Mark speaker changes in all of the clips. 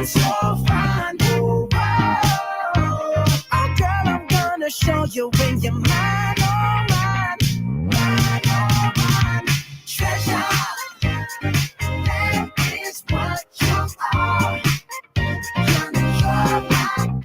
Speaker 1: looking so fine. Oh, girl, I'm gonna show you when you're mine, oh mine, mine, oh mine. Treasure, that is what you are. You're mine.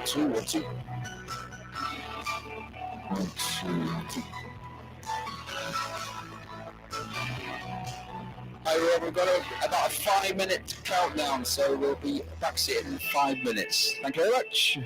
Speaker 2: Two. We've got about a 5-minute countdown, so we'll be back sitting in 5 minutes. Thank you very much.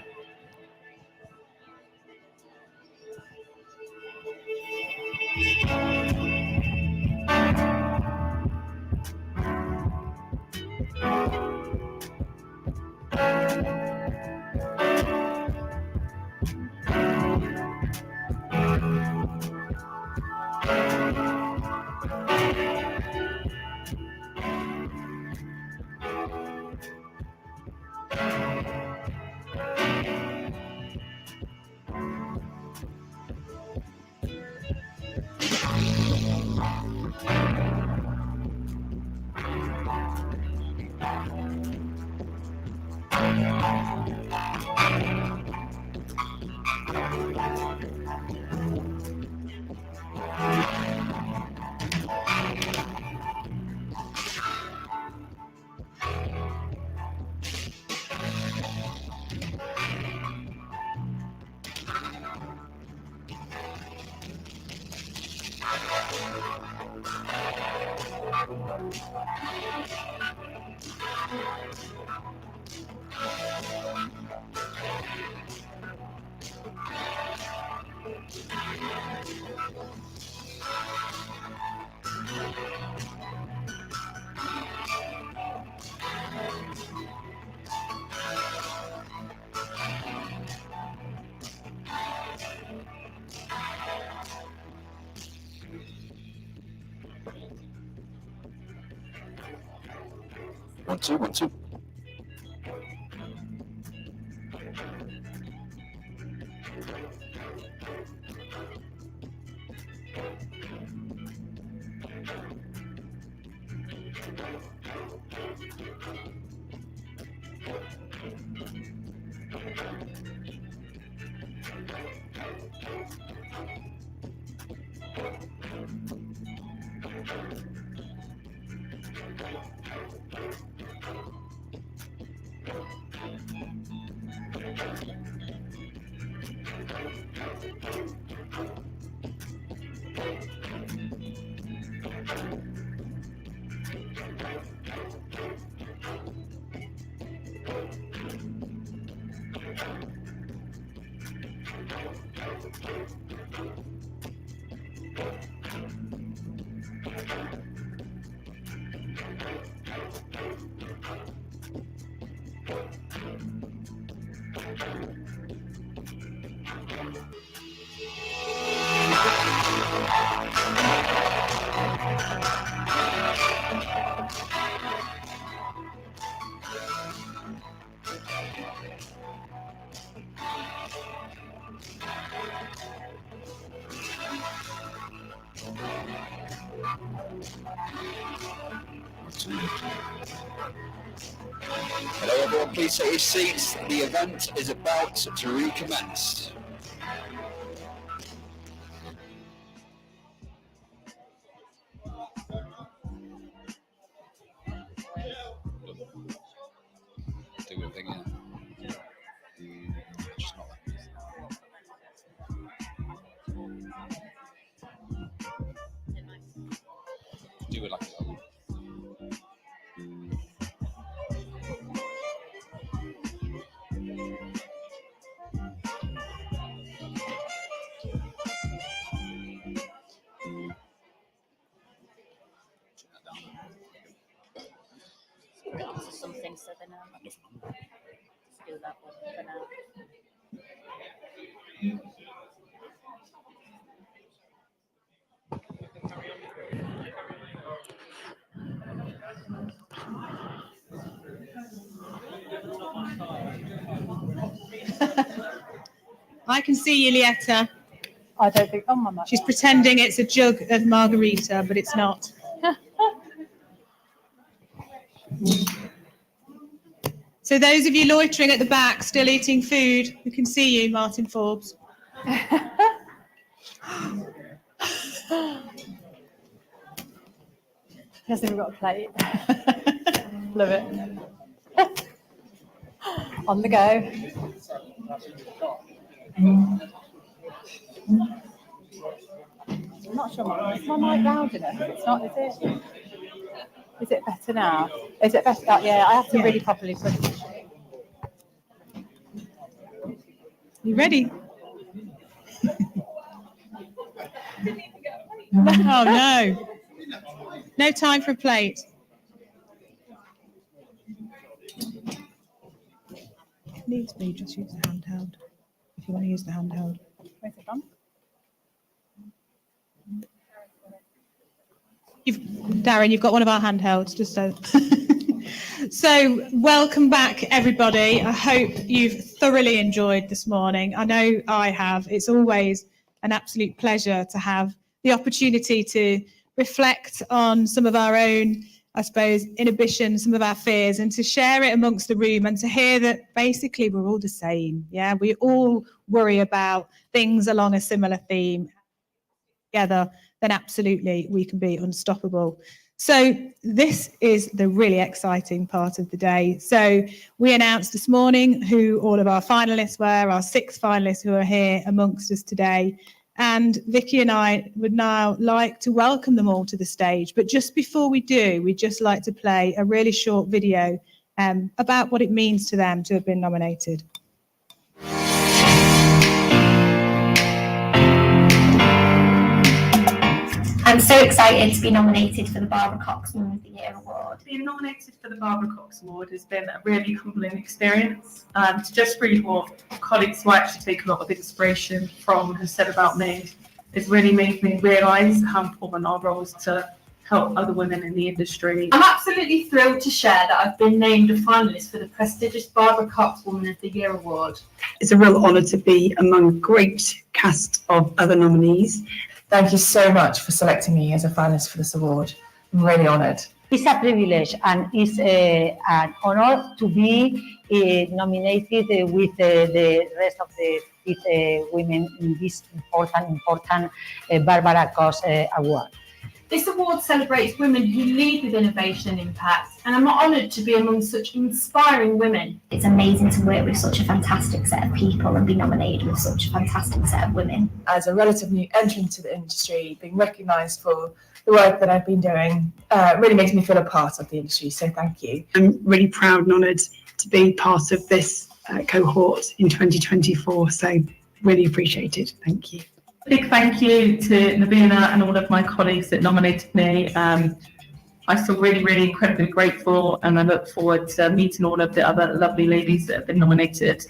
Speaker 2: One, two, one, two. Hello everyone, please take your seats. The event is about to recommence. Do a thing, yeah. Just not like this. Do it like a little.
Speaker 3: Something so then just do that one for now.
Speaker 4: I can see you, Lietta.
Speaker 3: I don't think. Oh, Mama.
Speaker 4: She's pretending it's a jug of margarita, but it's not. So those of you loitering at the back, still eating food, we can see you, Martin Forbes.
Speaker 3: He hasn't even got a plate. Love it. On the go. I'm not sure. Is my mic loud enough? It's not, is it? Is it better now? Is it better? Yeah, I have to really properly put it.
Speaker 4: You ready? Oh, no. No time for a plate. Needs be, just use the handheld. If you want to use the handheld.
Speaker 3: Where's it gone?
Speaker 4: Darren, you've got one of our handhelds, just so. So, welcome back, everybody. I hope you've thoroughly enjoyed this morning. I know I have. It's always an absolute pleasure to have the opportunity to reflect on some of our own, I suppose, inhibitions, some of our fears, and to share it amongst the room and to hear that basically we're all the same. Yeah, we all worry about things along a similar theme. Together, then absolutely we can be unstoppable. So this is the really exciting part of the day. So we announced this morning who all of our finalists were, our 6 finalists who are here amongst us today. And Vicky and I would now like to welcome them all to the stage. But just before we do, we'd just like to play a really short video about what it means to them to have been nominated.
Speaker 5: I'm so excited to be nominated for the Barbara Cox Woman of the Year Award.
Speaker 6: Being nominated for the Barbara Cox Award has been a really humbling experience. To just read what colleagues who I actually take a lot of inspiration from have said about me, it's really made me realise how important our role is to help other women in the industry.
Speaker 7: I'm absolutely thrilled to share that I've been named a finalist for the prestigious Barbara Cox Woman of the Year Award.
Speaker 8: It's a real honour to be among a great cast of other nominees.
Speaker 9: Thank you so much for selecting me as a finalist for this award. I'm really honoured.
Speaker 10: It's a privilege and it's an honor to be nominated with the rest of the women in this important Barbara Cox Award.
Speaker 7: This award celebrates women who lead with innovation and impact, and I'm honoured to be among such inspiring women.
Speaker 5: It's amazing to work with such a fantastic set of people and be nominated with such a fantastic set of women.
Speaker 9: As a relative new entrant to the industry, being recognised for the work that I've been doing really makes me feel a part of the industry, so thank you.
Speaker 8: I'm really proud and honoured to be part of this cohort in 2024, so really appreciate it. Thank you.
Speaker 6: Big thank you to Novuna and all of my colleagues that nominated me. I feel really incredibly grateful, and I look forward to meeting all of the other lovely ladies that have been nominated.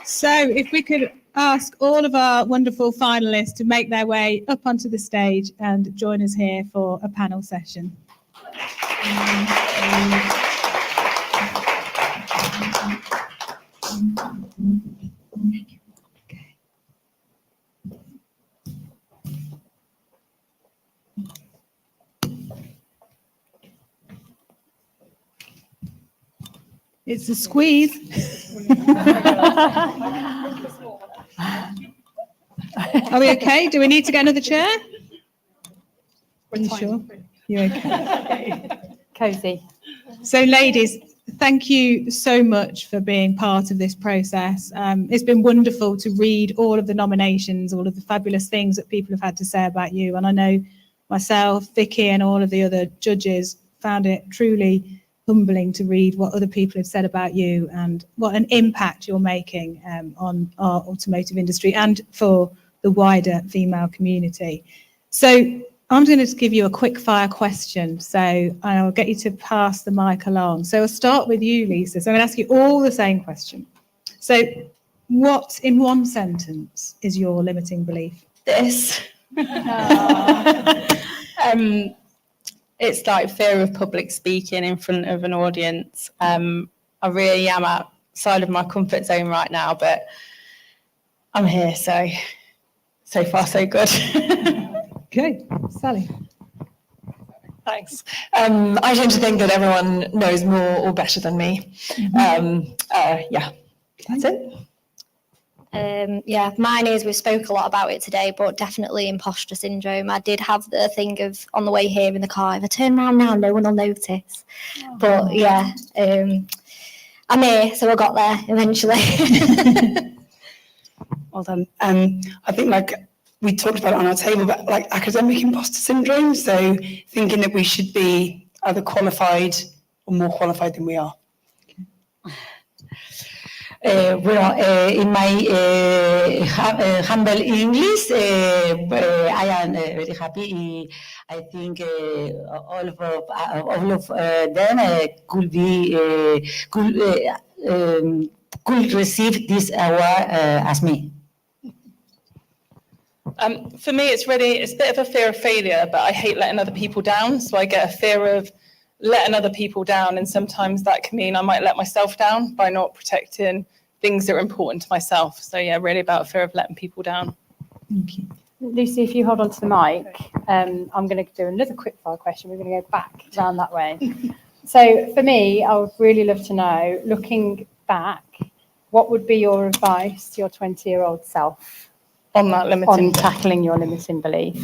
Speaker 4: So if we could ask all of our wonderful finalists to make their way up onto the stage and join us here for a panel session. It's a squeeze. Are we okay? Do we need to get another chair? Are you sure? You're okay.
Speaker 3: Cozy.
Speaker 4: So, ladies, thank you so much for being part of this process. It's been wonderful to read all of the nominations, all of the fabulous things that people have had to say about you. And I know myself, Vicky, and all of the other judges found it truly humbling to read what other people have said about you and what an impact you're making on our automotive industry and for the wider female community. So I'm going to give you a quick fire question. So I'll get you to pass the mic along. So I'll start with you, Lisa. So I'm going to ask you all the same question. So what, in one sentence, is your limiting belief?
Speaker 11: This. It's like fear of public speaking in front of an audience. I really am outside of my comfort zone right now, but I'm here, so far so good.
Speaker 4: Okay, Sally.
Speaker 9: Thanks. I tend to think that everyone knows more or better than me. Yeah, that's it.
Speaker 5: Yeah, mine is, we spoke a lot about it today, but definitely imposter syndrome. I did have the thing of on the way here in the car, if I turn around now, no one will notice. Oh. But yeah, I'm here, so I got there eventually.
Speaker 8: Well done. I think like we talked about it on our table, but like academic imposter syndrome. So thinking that we should be either qualified or more qualified than we are.
Speaker 10: In my humble English, I am very happy. I think all of them could receive this award as me.
Speaker 11: For me, it's a bit of a fear of failure, but I hate letting other people down. So I get a fear of letting other people down, and sometimes that can mean I might let myself down by not protecting things that are important to myself. So yeah, really about fear of letting people down.
Speaker 4: Thank you.
Speaker 3: Lucy, if you hold on to the mic, I'm going to do another quick fire question. We're going to go back around that way. So for me, I would really love to know, looking back, what would be your advice to your 20-year-old self
Speaker 11: on that limiting
Speaker 3: on tackling your limiting belief?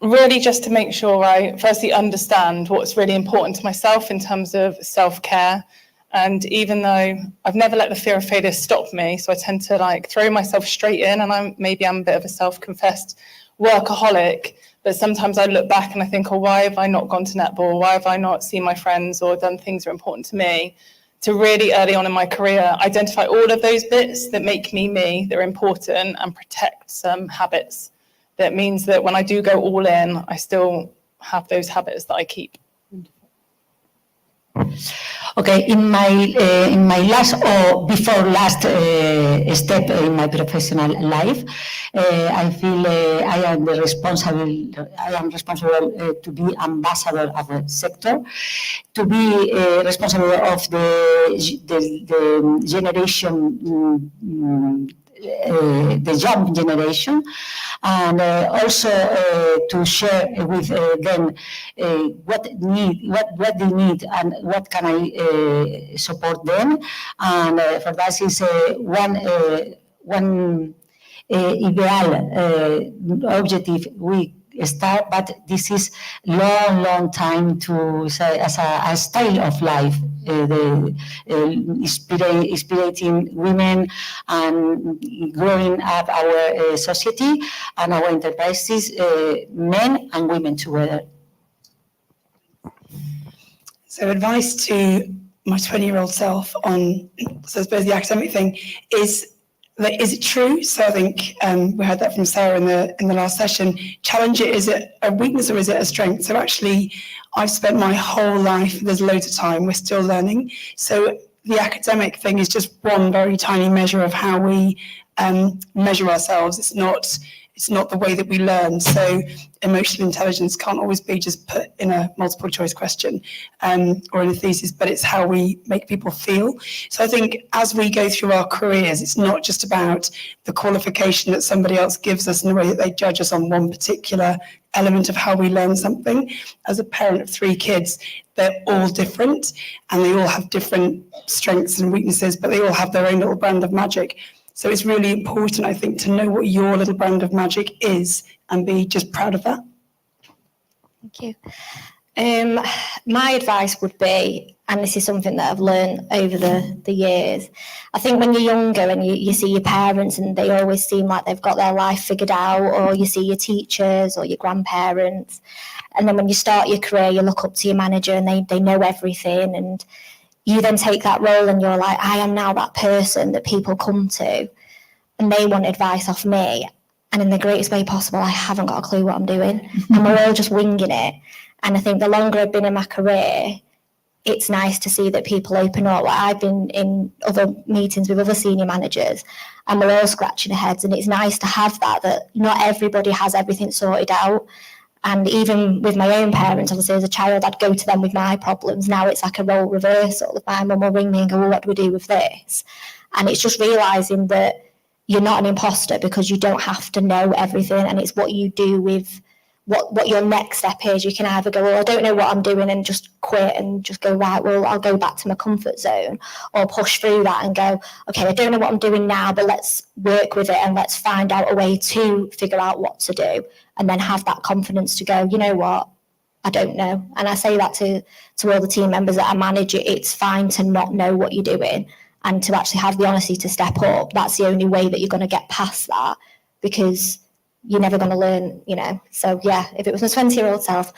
Speaker 11: really just to make sure I firstly understand what's really important to myself in terms of self-care. And even though I've never let the fear of failure stop me, so I tend to like throw myself straight in, and I'm a bit of a self-confessed workaholic, but sometimes I look back and I think, oh, why have I not gone to netball? Why have I not seen my friends or done things that are important to me? To really early on in my career, identify all of those bits that make me me, that are important, and protect some habits. That means that when I do go all in, I still have those habits that I keep.
Speaker 10: Okay, in my last or before last step in my professional life, I feel I am responsible to be ambassador of the sector, to be responsible of the generation. The young generation, and also to share with them what they need and what can I support them. And for that is one ideal objective we start, but this is long time to say as a style of life, inspiring women and growing up our society and our enterprises, men and women together.
Speaker 8: So advice to my 20-year-old self on, so I suppose the academic thing is it true? So I think we heard that from Sara in the last session. Challenge it. Is it a weakness or is it a strength? So actually, I've spent my whole life, there's loads of time, we're still learning. So the academic thing is just one very tiny measure of how we measure ourselves. It's not the way that we learn. So emotional intelligence can't always be just put in a multiple choice question or in a thesis, but it's how we make people feel. So I think as we go through our careers, it's not just about the qualification that somebody else gives us and the way that they judge us on one particular element of how we learn something. As a parent of 3 kids, they're all different and they all have different strengths and weaknesses, but they all have their own little brand of magic. So it's really important, I think, to know what your little brand of magic is and be just proud of that.
Speaker 5: Thank you. My advice would be, and this is something that I've learned over the years, I think when you're younger and you see your parents and they always seem like they've got their life figured out, or you see your teachers or your grandparents, and then when you start your career, you look up to your manager and they know everything, and you then take that role and you're like, I am now that person that people come to and they want advice off me. And in the greatest way possible, I haven't got a clue what I'm doing. And we're all just winging it. And I think the longer I've been in my career, it's nice to see that people open up. Like I've been in other meetings with other senior managers and we're all scratching our heads. And it's nice to have that not everybody has everything sorted out. And even with my own parents, obviously as a child, I'd go to them with my problems. Now it's like a role reversal. My mum will ring me and go, well, what do we do with this? And it's just realising that you're not an imposter because you don't have to know everything. And it's what you do with what your next step is. You can either go, well, I don't know what I'm doing and just quit and just go, right, well, I'll go back to my comfort zone, or push through that and go, okay, I don't know what I'm doing now, but let's work with it and let's find out a way to figure out what to do. And then have that confidence to go, you know what, I don't know. And I say that to all the team members that I manage. It's fine to not know what you're doing and to actually have the honesty to step up. That's the only way that you're going to get past that, because you're never going to learn, So yeah, if it was my 20-year-old self,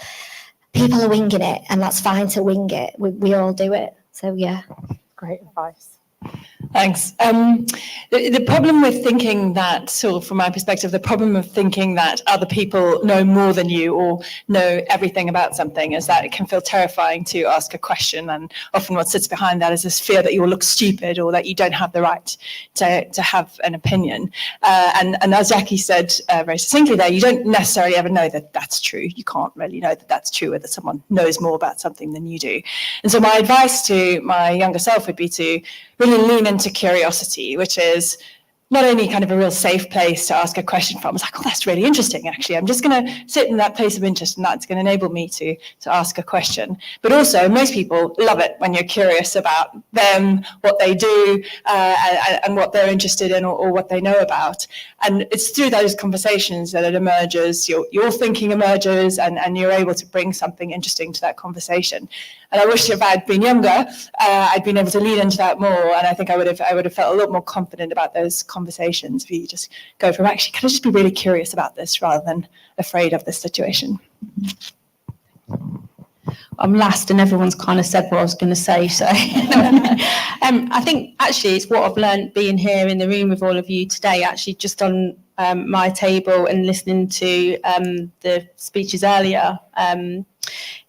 Speaker 5: people are winging it and that's fine to wing it. We all do it. So yeah.
Speaker 3: Great advice.
Speaker 9: Thanks. The problem with thinking that, so from my perspective, the problem of thinking that other people know more than you or know everything about something is that it can feel terrifying to ask a question. And often what sits behind that is this fear that you'll look stupid or that you don't have the right to have an opinion. And as Jacqui said very succinctly there, you don't necessarily ever know that that's true. You can't really know that that's true, or that someone knows more about something than you do. And so my advice to my younger self would be to really lean into curiosity, which is not only kind of a real safe place to ask a question from, I was like, oh, that's really interesting, actually. I'm just going to sit in that place of interest, and that's going to enable me to ask a question. But also, most people love it when you're curious about them, what they do, and what they're interested in, or what they know about. And it's through those conversations that it emerges, your thinking emerges, and you're able to bring something interesting to that conversation. And I wish if I'd been younger, I'd been able to lean into that more, and I think I would have felt a lot more confident about those conversations. If you just go from, actually, can I just be really curious about this rather than afraid of this situation?
Speaker 12: I'm last, and everyone's kind of said what I was going to say. So I think actually it's what I've learned being here in the room with all of you today, actually just on my table and listening to the speeches earlier,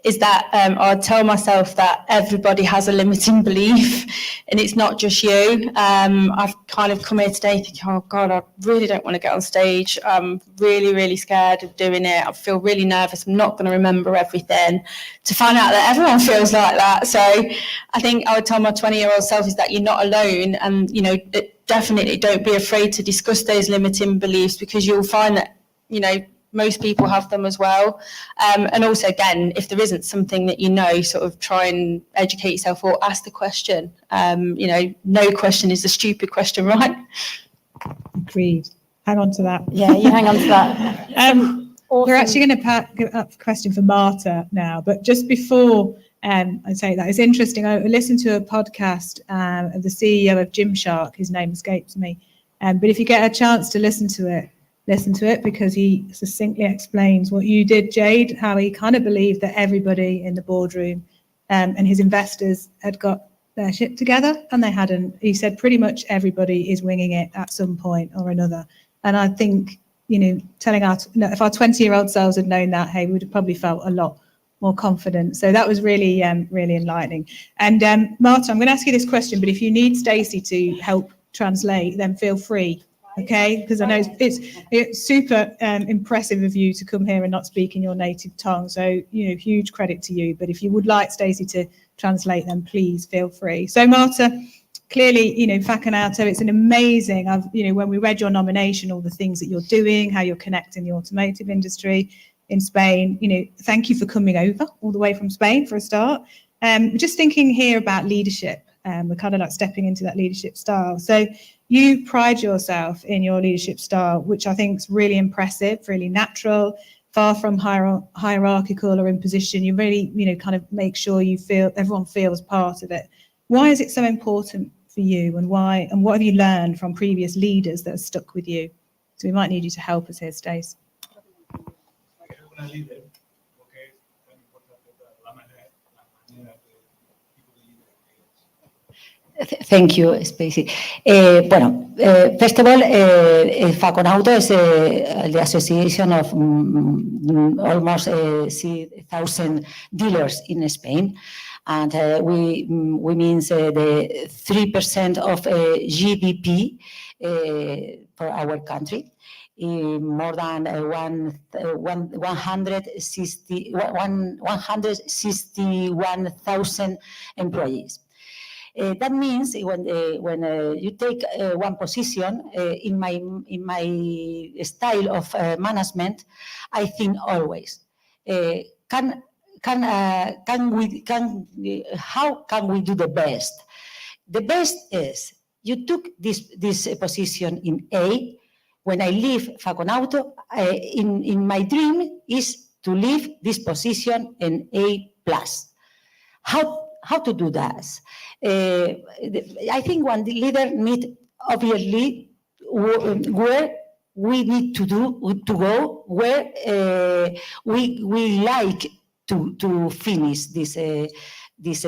Speaker 12: is that I tell myself that everybody has a limiting belief, and it's not just you. I've kind of come here today thinking, oh God, I really don't want to get on stage. I'm really, really scared of doing it. I feel really nervous. I'm not going to remember everything. To find out that everyone feels like that. So I think I would tell my 20-year-old self is that you're not alone, and definitely don't be afraid to discuss those limiting beliefs, because you'll find that most people have them as well. And also, again, if there isn't something that sort of try and educate yourself or ask the question. No question is a stupid question, right?
Speaker 4: Agreed. Hang on to that.
Speaker 3: Yeah, you hang on to that.
Speaker 4: We're actually going to give up a question for Marta now, but just before I say that, it's interesting. I listened to a podcast of the CEO of Gymshark. His name escapes me. But if you get a chance to listen to it, because he succinctly explains what you did, Jade, how he kind of believed that everybody in the boardroom and his investors had got their shit together, and they hadn't. He said pretty much everybody is winging it at some point or another. And I think, telling if our 20-year-old selves had known that, hey, we would have probably felt a lot more confident. So that was really, really enlightening. And Marta, I'm going to ask you this question, but if you need Stacey to help translate, then feel free. Okay, because I know it's super impressive of you to come here and not speak in your native tongue. So, huge credit to you. But if you would like Stacey to translate, then please feel free. So, Marta, clearly, Faconauto, it's an amazing, when we read your nomination, all the things that you're doing, how you're connecting the automotive industry in Spain, thank you for coming over all the way from Spain for a start. Just thinking here about leadership. We're kind of like stepping into that leadership style. So you pride yourself in your leadership style, which I think is really impressive, really natural, far from hierarchical or imposition. You really, kind of make sure everyone feels part of it. Why is it so important for you, and why? And what have you learned from previous leaders that have stuck with you? So we might need you to help us here, Stace.
Speaker 10: Thank you, Spacey. First of all, Faconauto is the association of almost 6,000 dealers in Spain, and we means the 3% of GDP for our country. More than 161,000 employees. That means when you take one position in my style of management, I think always how can we do the best? The best is you took this position in A. When I leave Faconauto, in my dream is to leave this position in A+. How to do that? I think one leader need obviously where we need to go, where we like to finish this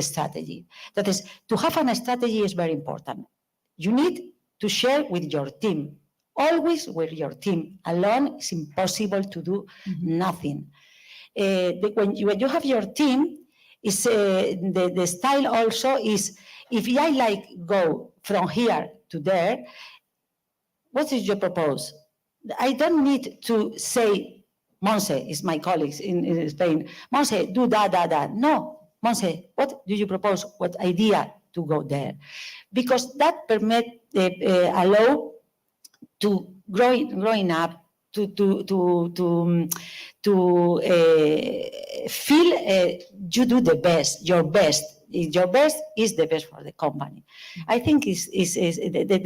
Speaker 10: strategy. That is, to have a strategy is very important. You need to share with your team. Always with your team. Alone, it's impossible to do nothing. When you have your team, is the style also is, if I like go from here to there, what is your propose? I don't need to say, Monse is my colleagues in Spain, Monse, do that. No, Monse, what do you propose? What idea to go there? Because that allow to growing up, to feel you do the best, your best. Your best is the best for the company. I think the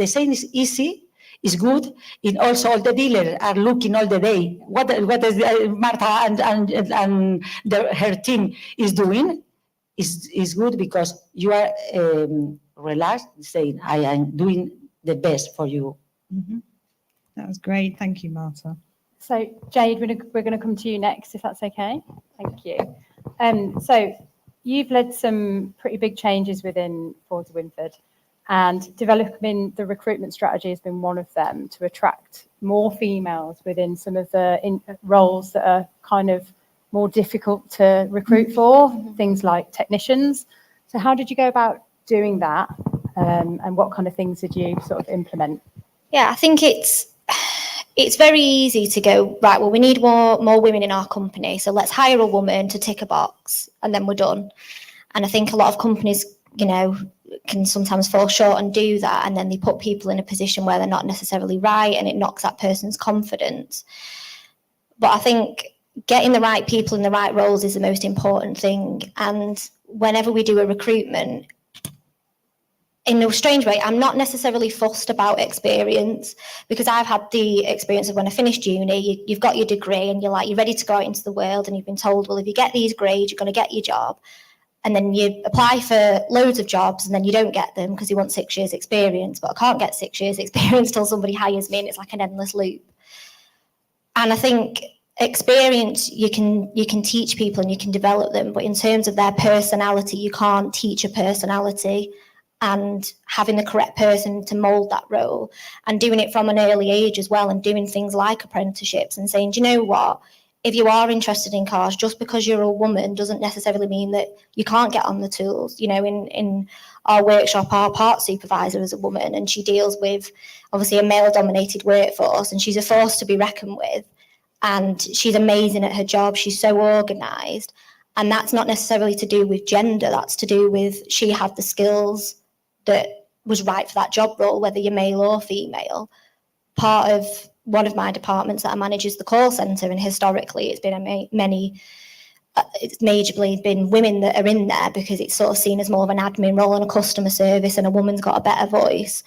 Speaker 10: saying is easy, is good. And also all the dealers are looking all the day. What is Marta and her team is doing is good because you are relaxed, saying, I am doing the best for you.
Speaker 4: Mm-hmm. That was great. Thank you, Marta.
Speaker 3: So Jade, we're going to come to you next, if that's okay. Thank you. So you've led some pretty big changes within Ford Winsford, and developing the recruitment strategy has been one of them to attract more females within some of the roles that are kind of more difficult to recruit for, things like technicians. So how did you go about doing that, and what kind of things did you sort of implement?
Speaker 5: Yeah, I think it's very easy to go, right, well, we need more women in our company, so let's hire a woman to tick a box and then we're done. And I think a lot of companies, can sometimes fall short and do that, and then they put people in a position where they're not necessarily right, and it knocks that person's confidence. But I think getting the right people in the right roles is the most important thing. And whenever we do a recruitment, in a strange way, I'm not necessarily fussed about experience, because I've had the experience of when I finished uni, you've got your degree and you're ready to go out into the world, and you've been told, well, if you get these grades, you're going to get your job. And then you apply for loads of jobs and then you don't get them because you want 6 years experience, but I can't get 6 years experience till somebody hires me, and it's like an endless loop. And I think experience, you can teach people and you can develop them, but in terms of their personality, you can't teach a personality. And having the correct person to mould that role, and doing it from an early age as well, and doing things like apprenticeships and saying, do you know what? If you are interested in cars, just because you're a woman doesn't necessarily mean that you can't get on the tools. In our workshop, our parts supervisor is a woman, and she deals with obviously a male-dominated workforce, and she's a force to be reckoned with. And she's amazing at her job. She's so organised. And that's not necessarily to do with gender. That's to do with she had the skills that was right for that job role, whether you're male or female. Part of one of my departments that I manage is the call centre, and historically it's been it's majorly been women that are in there, because it's sort of seen as more of an admin role and a customer service, and a woman's got a better voice.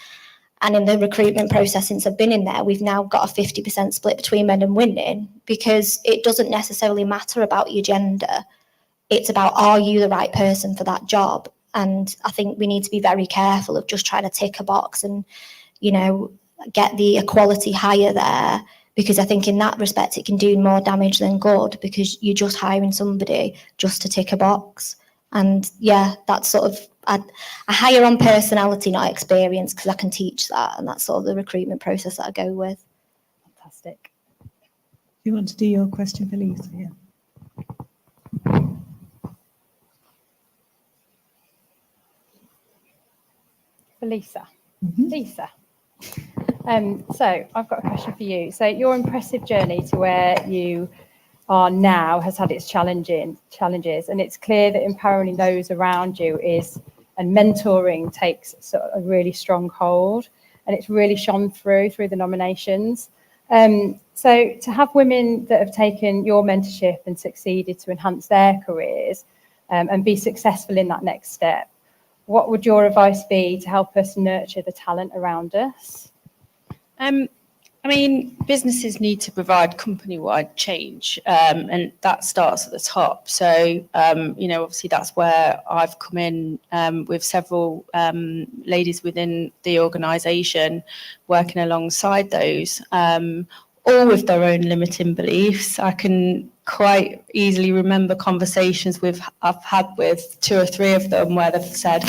Speaker 5: And in the recruitment process, since I've been in there, we've now got a 50% split between men and women, because it doesn't necessarily matter about your gender. It's about, are you the right person for that job? And I think we need to be very careful of just trying to tick a box and, get the equality higher there, because I think in that respect, it can do more damage than good, because you're just hiring somebody just to tick a box. And yeah, that's sort of, I hire on personality, not experience, because I can teach that. And that's sort of the recruitment process that I go with.
Speaker 3: Fantastic.
Speaker 4: You want to do your question for Lisa? Yeah.
Speaker 3: For Lisa.
Speaker 4: Mm-hmm.
Speaker 3: Lisa. So I've got a question for you. So your impressive journey to where you are now has had its challenges, and it's clear that empowering those around you and mentoring takes sort of a really strong hold, and it's really shone through the nominations. So to have women that have taken your mentorship and succeeded to enhance their careers and be successful in that next step, what would your advice be to help us nurture the talent around us?
Speaker 12: Businesses need to provide company-wide change, and that starts at the top. So, obviously that's where I've come in with several ladies within the organisation, working alongside those, all with their own limiting beliefs. I can quite easily remember conversations I've had with 2 or 3 of them where they've said,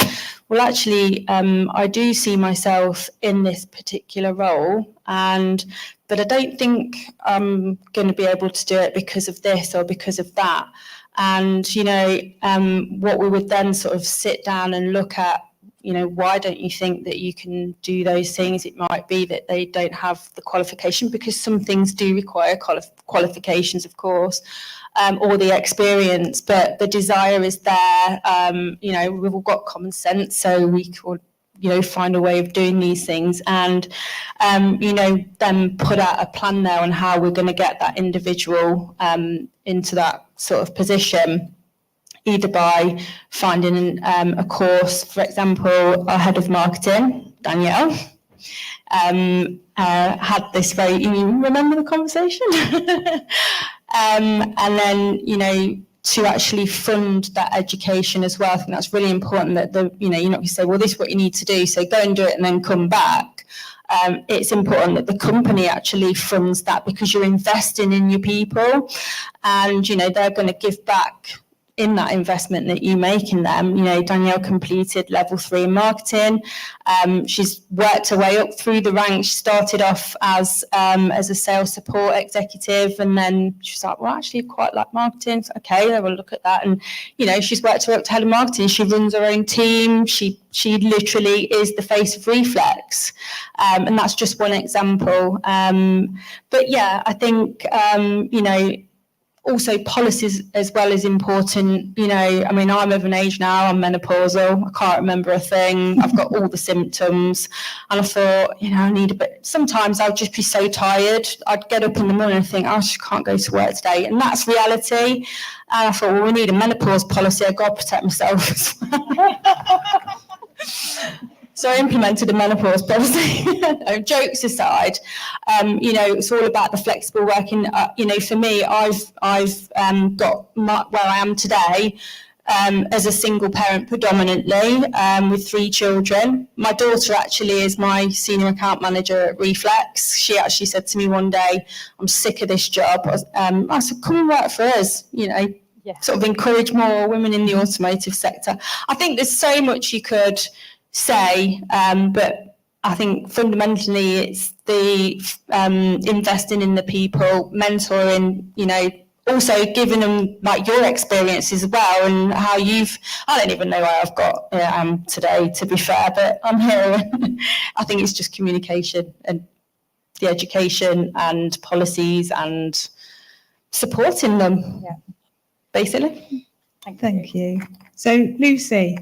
Speaker 12: well, actually, I do see myself in this particular role, but I don't think I'm going to be able to do it because of this or because of that. And, what we would then sort of sit down and look at, why don't you think that you can do those things? It might be that they don't have the qualification, because some things do require qualifications, of course, or the experience, but the desire is there. We've all got common sense, so we find a way of doing these things, and then put out a plan there on how we're going to get that individual into that sort of position, either by finding a course. For example, our head of marketing, Danielle, had this you remember the conversation? And then, to actually fund that education as well. I think that's really important, that you're not going to say, well, this is what you need to do, so go and do it and then come back. It's important that the company actually funds that, because you're investing in your people, and, they're going to give back in that investment that you make in them. Danielle completed level 3 in marketing. She's worked her way up through the ranks. She started off as a sales support executive, and then she's like, well, actually, I quite like marketing. So, okay, I will look at that. And, she's worked her way up to head of marketing. She runs her own team. She literally is the face of Reflex. And that's just one example. But yeah, I think, also policies as well is important. I'm of an age now, I'm menopausal, I can't remember a thing, I've got all the symptoms, and I thought, I need a bit. Sometimes I'd just be so tired, I'd get up in the morning and think, I just can't go to work today, and that's reality. And I thought, well, we need a menopause policy, I've got to protect myself as well. So I implemented a menopause policy. Jokes aside, it's all about the flexible working. For me, I've got where I am today as a single parent predominantly, with 3 children. My daughter actually is my senior account manager at Reflex. She actually said to me one day, I'm sick of this job. I said, come and work for us, sort of encourage more women in the automotive sector. I think there's so much you could say, but I think fundamentally it's the investing in the people, mentoring, also giving them like your experiences as well, and how I don't even know where I've got today, to be fair, but I'm here. I think it's just communication and the education and policies and supporting them, basically.
Speaker 4: Thank you. So Lucy,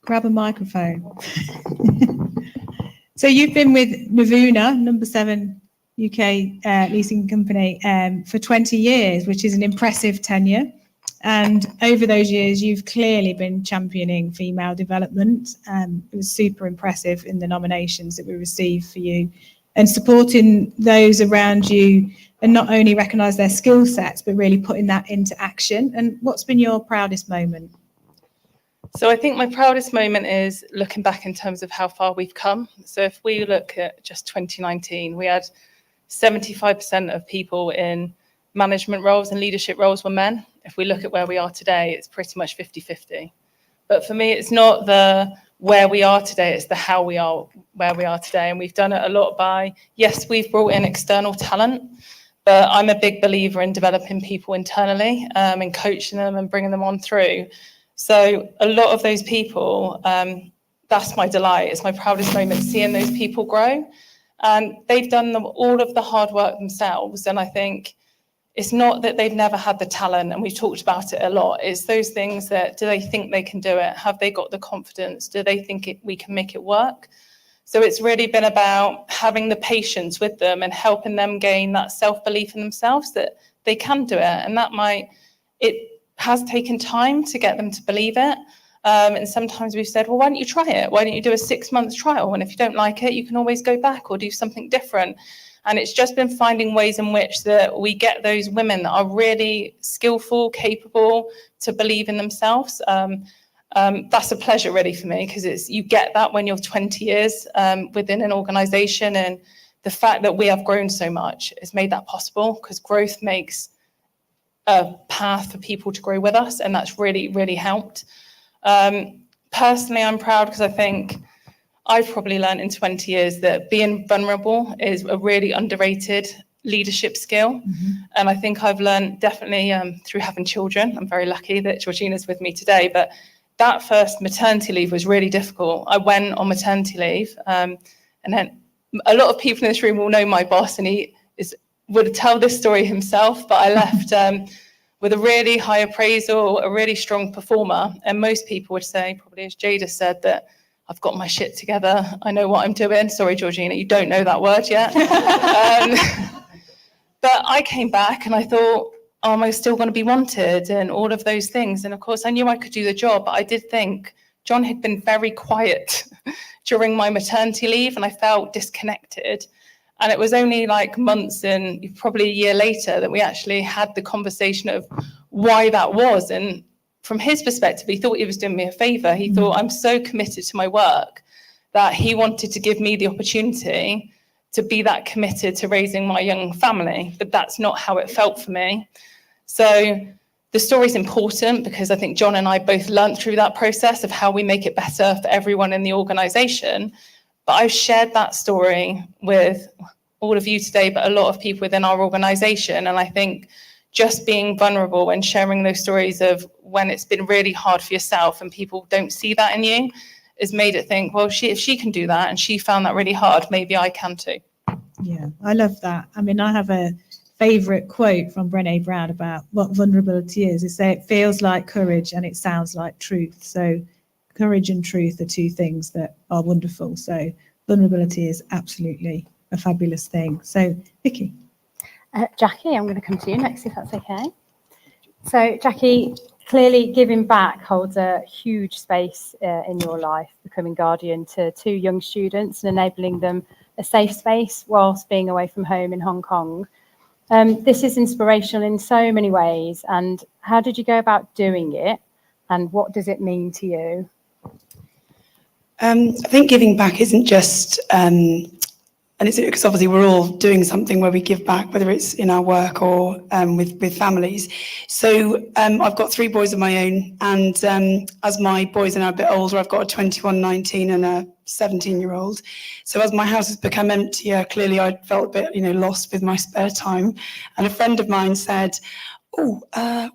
Speaker 4: grab a microphone. So you've been with Novuna, number 7 UK leasing company, for 20 years, which is an impressive tenure. And over those years, you've clearly been championing female development. It was super impressive in the nominations that we received for you, and supporting those around you, and not only recognise their skill sets, but really putting that into action. And what's been your proudest moment?
Speaker 11: So I think my proudest moment is looking back in terms of how far we've come. So if we look at just 2019, we had 75% of people in management roles and leadership roles were men. If we look at where we are today, it's pretty much 50-50. But for me, it's not the where we are today, it's the how we are where we are today. And we've done it a lot by, yes, we've brought in external talent, but I'm a big believer in developing people internally, and coaching them and bringing them on through. So a lot of those people, that's my delight. It's my proudest moment, seeing those people grow. And they've done all of the hard work themselves. And I think it's not that they've never had the talent, and we've talked about it a lot. It's those things that, do they think they can do it? Have they got the confidence? Do they think we can make it work? So it's really been about having the patience with them and helping them gain that self-belief in themselves that they can do it. And it has taken time to get them to believe it. And sometimes we've said, well, why don't you try it? Why don't you do a 6-month trial? And if you don't like it, you can always go back or do something different. And it's just been finding ways in which that we get those women that are really skillful, capable to believe in themselves. That's a pleasure really for me, because you get that when you're 20 years within an organization, and the fact that we have grown so much has made that possible, because growth makes a path for people to grow with us, and that's really, really helped. Personally, I'm proud because I think I've probably learned in 20 years that being vulnerable is a really underrated leadership skill. Mm-hmm. And I think I've learned definitely through having children. I'm very lucky that Georgina's with me today, but that first maternity leave was really difficult. I went on maternity leave, and then a lot of people in this room will know my boss, and he would tell this story himself, but I left with a really high appraisal, a really strong performer. And most people would say, probably as Jade has said, that I've got my shit together. I know what I'm doing. Sorry, Georgina, you don't know that word yet. But I came back and I thought, oh, am I still going to be wanted and all of those things? And of course, I knew I could do the job, but I did think John had been very quiet during my maternity leave and I felt disconnected. And it was only like months and probably a year later that we actually had the conversation of why that was. And from his perspective, he thought he was doing me a favor. He thought I'm so committed to my work that he wanted to give me the opportunity to be that committed to raising my young family, but that's not how it felt for me. So the story is important because I think John and I both learned through that process of how we make it better for everyone in the organisation. But I've shared that story with all of you today, but a lot of people within our organisation. And I think just being vulnerable and sharing those stories of when it's been really hard for yourself and people don't see that in you has made it think, well, if she can do that and she found that really hard, maybe I can too.
Speaker 4: Yeah, I love that. I mean, I have a favourite quote from Brené Brown about what vulnerability is. It says it feels like courage and it sounds like truth. So courage and truth are two things that are wonderful. So vulnerability is absolutely a fabulous thing. So Vicky.
Speaker 3: Jacqui, I'm going to come to you next if that's okay. So Jacqui, clearly giving back holds a huge space in your life, becoming guardian to two young students and enabling them a safe space whilst being away from home in Hong Kong. This is inspirational in so many ways. And how did you go about doing it? And what does it mean to you?
Speaker 8: I think giving back isn't just, and it's because obviously we're all doing something where we give back, whether it's in our work or with families. So I've got 3 boys of my own, and as my boys are now a bit older, I've got a 21, 19 and a 17-year-old. So as my house has become emptier, clearly I felt a bit, lost with my spare time. And a friend of mine said,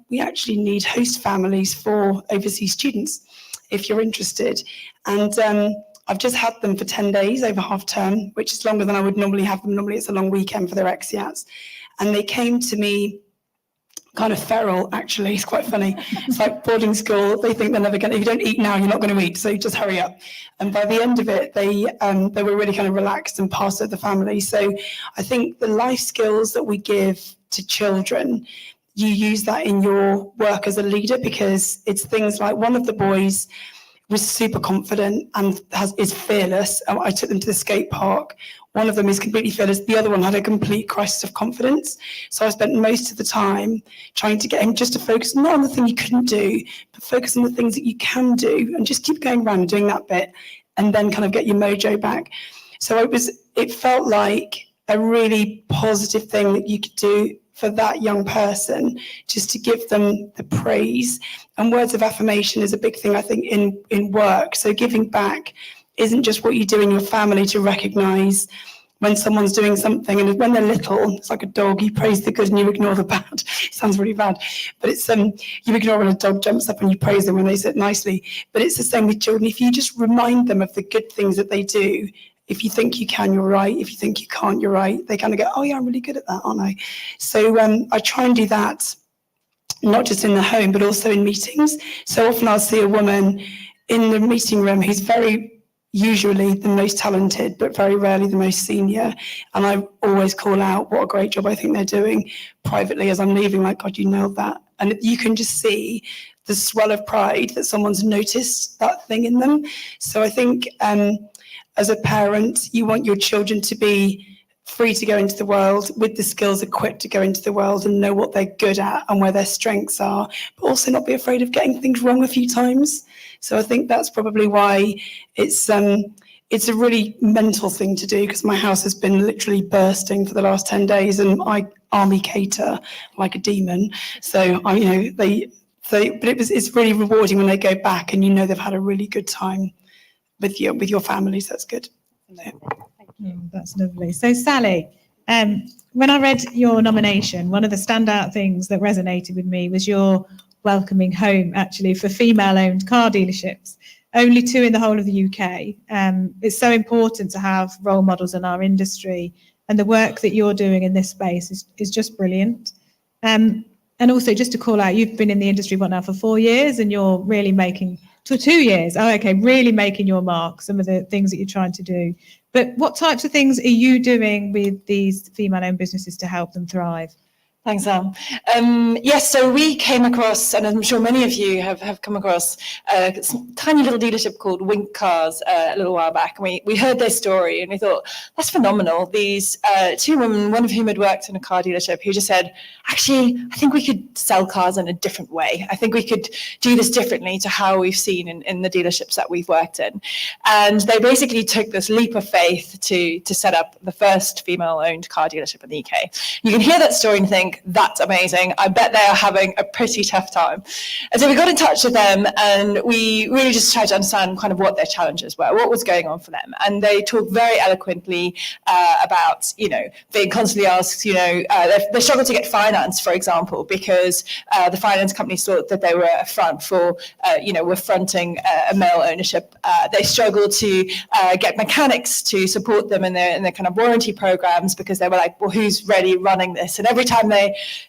Speaker 8: we actually need host families for overseas students, if you're interested. And I've just had them for 10 days over half term, which is longer than I would normally have them. Normally it's a long weekend for their exeats. And they came to me kind of feral, actually. It's quite funny. It's like boarding school. They think they're never going to, if you don't eat now, you're not going to eat. So just hurry up. And by the end of it, they were really kind of relaxed and part of the family. So I think the life skills that we give to children, you use that in your work as a leader, because it's things like one of the boys was super confident and is fearless. I took them to the skate park. One of them is completely fearless. The other one had a complete crisis of confidence. So I spent most of the time trying to get him just to focus not on the thing you couldn't do, but focus on the things that you can do, and just keep going around and doing that bit, and then kind of get your mojo back. So it felt like a really positive thing that you could do for that young person, just to give them the praise. And words of affirmation is a big thing, I think, in work. So giving back isn't just what you do in your family to recognise when someone's doing something. And when they're little, it's like a dog, you praise the good and you ignore the bad. It sounds really bad. But it's you ignore when a dog jumps up and you praise them when they sit nicely. But it's the same with children. If you just remind them of the good things that they do, if you think you can, you're right. If you think you can't, you're right. They kind of go, oh yeah, I'm really good at that, aren't I? So I try and do that, not just in the home, but also in meetings. So often I'll see a woman in the meeting room who's very usually the most talented, but very rarely the most senior. And I always call out what a great job I think they're doing privately as I'm leaving, like, God, you nailed that. And you can just see the swell of pride that someone's noticed that thing in them. So I think as a parent, you want your children to be free to go into the world with the skills equipped to go into the world and know what they're good at and where their strengths are, but also not be afraid of getting things wrong a few times. So I think that's probably why it's a really mental thing to do, because my house has been literally bursting for the last 10 days and I army cater like a demon. So but it's really rewarding when they go back and they've had a really good time with your families. That's good.
Speaker 4: Thank you. That's lovely. So Sally, when I read your nomination, one of the standout things that resonated with me was your welcoming home, actually, for female-owned car dealerships. Only 2 in the whole of the UK. It's so important to have role models in our industry, and the work that you're doing in this space is just brilliant. And also, just to call out, you've been in the industry now for 4 years, and you're really making For 2 years. Oh, okay. Really making your mark, some of the things that you're trying to do. But what types of things are you doing with these female-owned businesses to help them thrive?
Speaker 9: Thanks, Sam. Yes, so we came across, and I'm sure many of you have come across, a tiny little dealership called Wink Cars a little while back. And we heard their story and we thought, that's phenomenal. These two women, one of whom had worked in a car dealership, who just said, actually, I think we could sell cars in a different way. I think we could do this differently to how we've seen in the dealerships that we've worked in. And they basically took this leap of faith to set up the first female-owned car dealership in the UK. You can hear that story and think, that's amazing. I bet they are having a pretty tough time. And so we got in touch with them and we really just tried to understand kind of what their challenges were, what was going on for them. And they talked very eloquently about, being constantly asked, they struggled to get finance, for example, because the finance companies thought that they were a front for, were fronting a male ownership. They struggled to get mechanics to support them in their kind of warranty programs because they were like, well, who's really running this? And every time they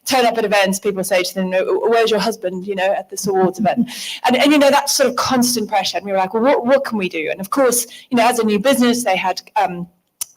Speaker 9: turn up at events, people say to them, where's your husband, at this awards event? And that sort of constant pressure. And we were like, well, what can we do? And of course, as a new business, they had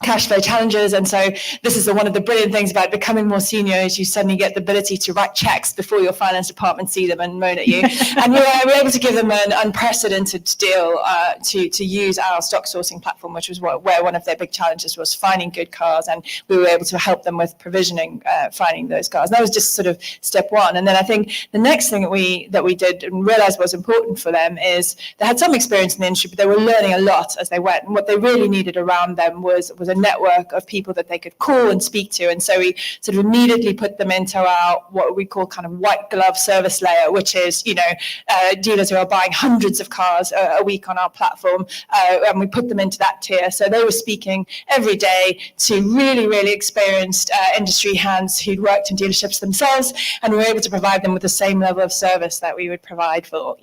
Speaker 9: cash flow challenges. And so this is one of the brilliant things about becoming more senior is you suddenly get the ability to write checks before your finance department see them and moan at you. And we're able to give them an unprecedented deal to use our stock sourcing platform, which was where one of their big challenges was finding good cars. And we were able to help them with provisioning, finding those cars. And that was just sort of step one. And then I think the next thing that we did and realized was important for them is they had some experience in the industry, but they were learning a lot as they went. And what they really needed around them was a network of people that they could call and speak to. And so we sort of immediately put them into our, what we call kind of white glove service layer, which is, dealers who are buying hundreds of cars a week on our platform. And we put them into that tier. So they were speaking every day to really, really experienced industry hands who'd worked in dealerships themselves. And we were able to provide them with the same level of service that we would provide for,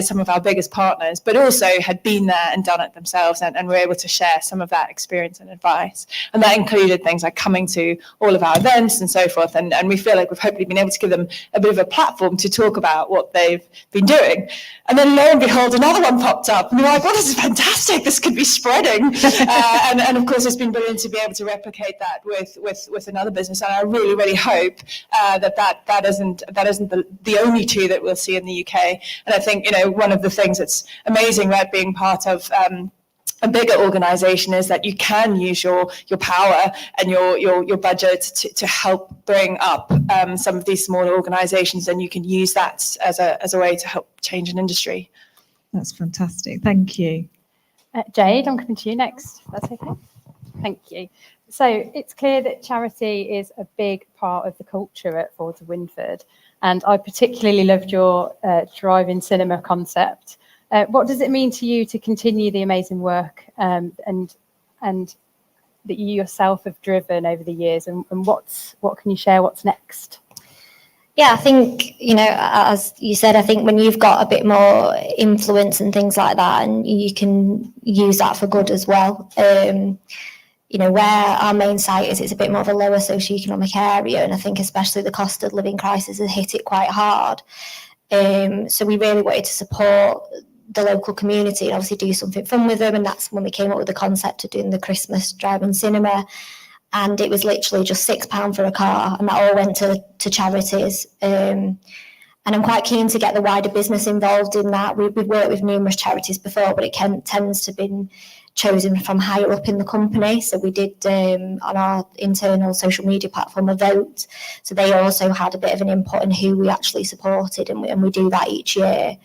Speaker 9: some of our biggest partners, but also had been there and done it themselves. And were able to share some of that experience and advice. And that included things like coming to all of our events and so forth. And we feel like we've hopefully been able to give them a bit of a platform to talk about what they've been doing. And then lo and behold, another one popped up. And we're like, well, this is fantastic. This could be spreading. And of course, it's been brilliant to be able to replicate that with another business. And I really, really hope that isn't the only two that we'll see in the UK. And I think, one of the things that's amazing about being part of a bigger organization is that you can use your power and your budget to help bring up some of these smaller organizations, and you can use that as a way to help change an industry.
Speaker 4: That's fantastic. Thank you.
Speaker 3: Jade, I'm coming to you next. That's okay. Thank you. So it's clear that charity is a big part of the culture at Foote of Winsford, and I particularly loved your drive-in cinema concept. What does it mean to you to continue the amazing work and that you yourself have driven over the years, and what can you share? What's next?
Speaker 5: Yeah, I think, as you said, I think when you've got a bit more influence and things like that, and you can use that for good as well. Where our main site is, it's a bit more of a lower socioeconomic area, and I think especially the cost of living crisis has hit it quite hard. So we really wanted to support the local community and obviously do something fun with them, and that's when we came up with the concept of doing the Christmas drive-in cinema. And it was literally just £6 for a car, and that all went to charities. And I'm quite keen to get the wider business involved in that. We've worked with numerous charities before, but it tends to have been chosen from higher up in the company. So we did on our internal social media platform a vote. So they also had a bit of an input in who we actually supported, and we do that each year.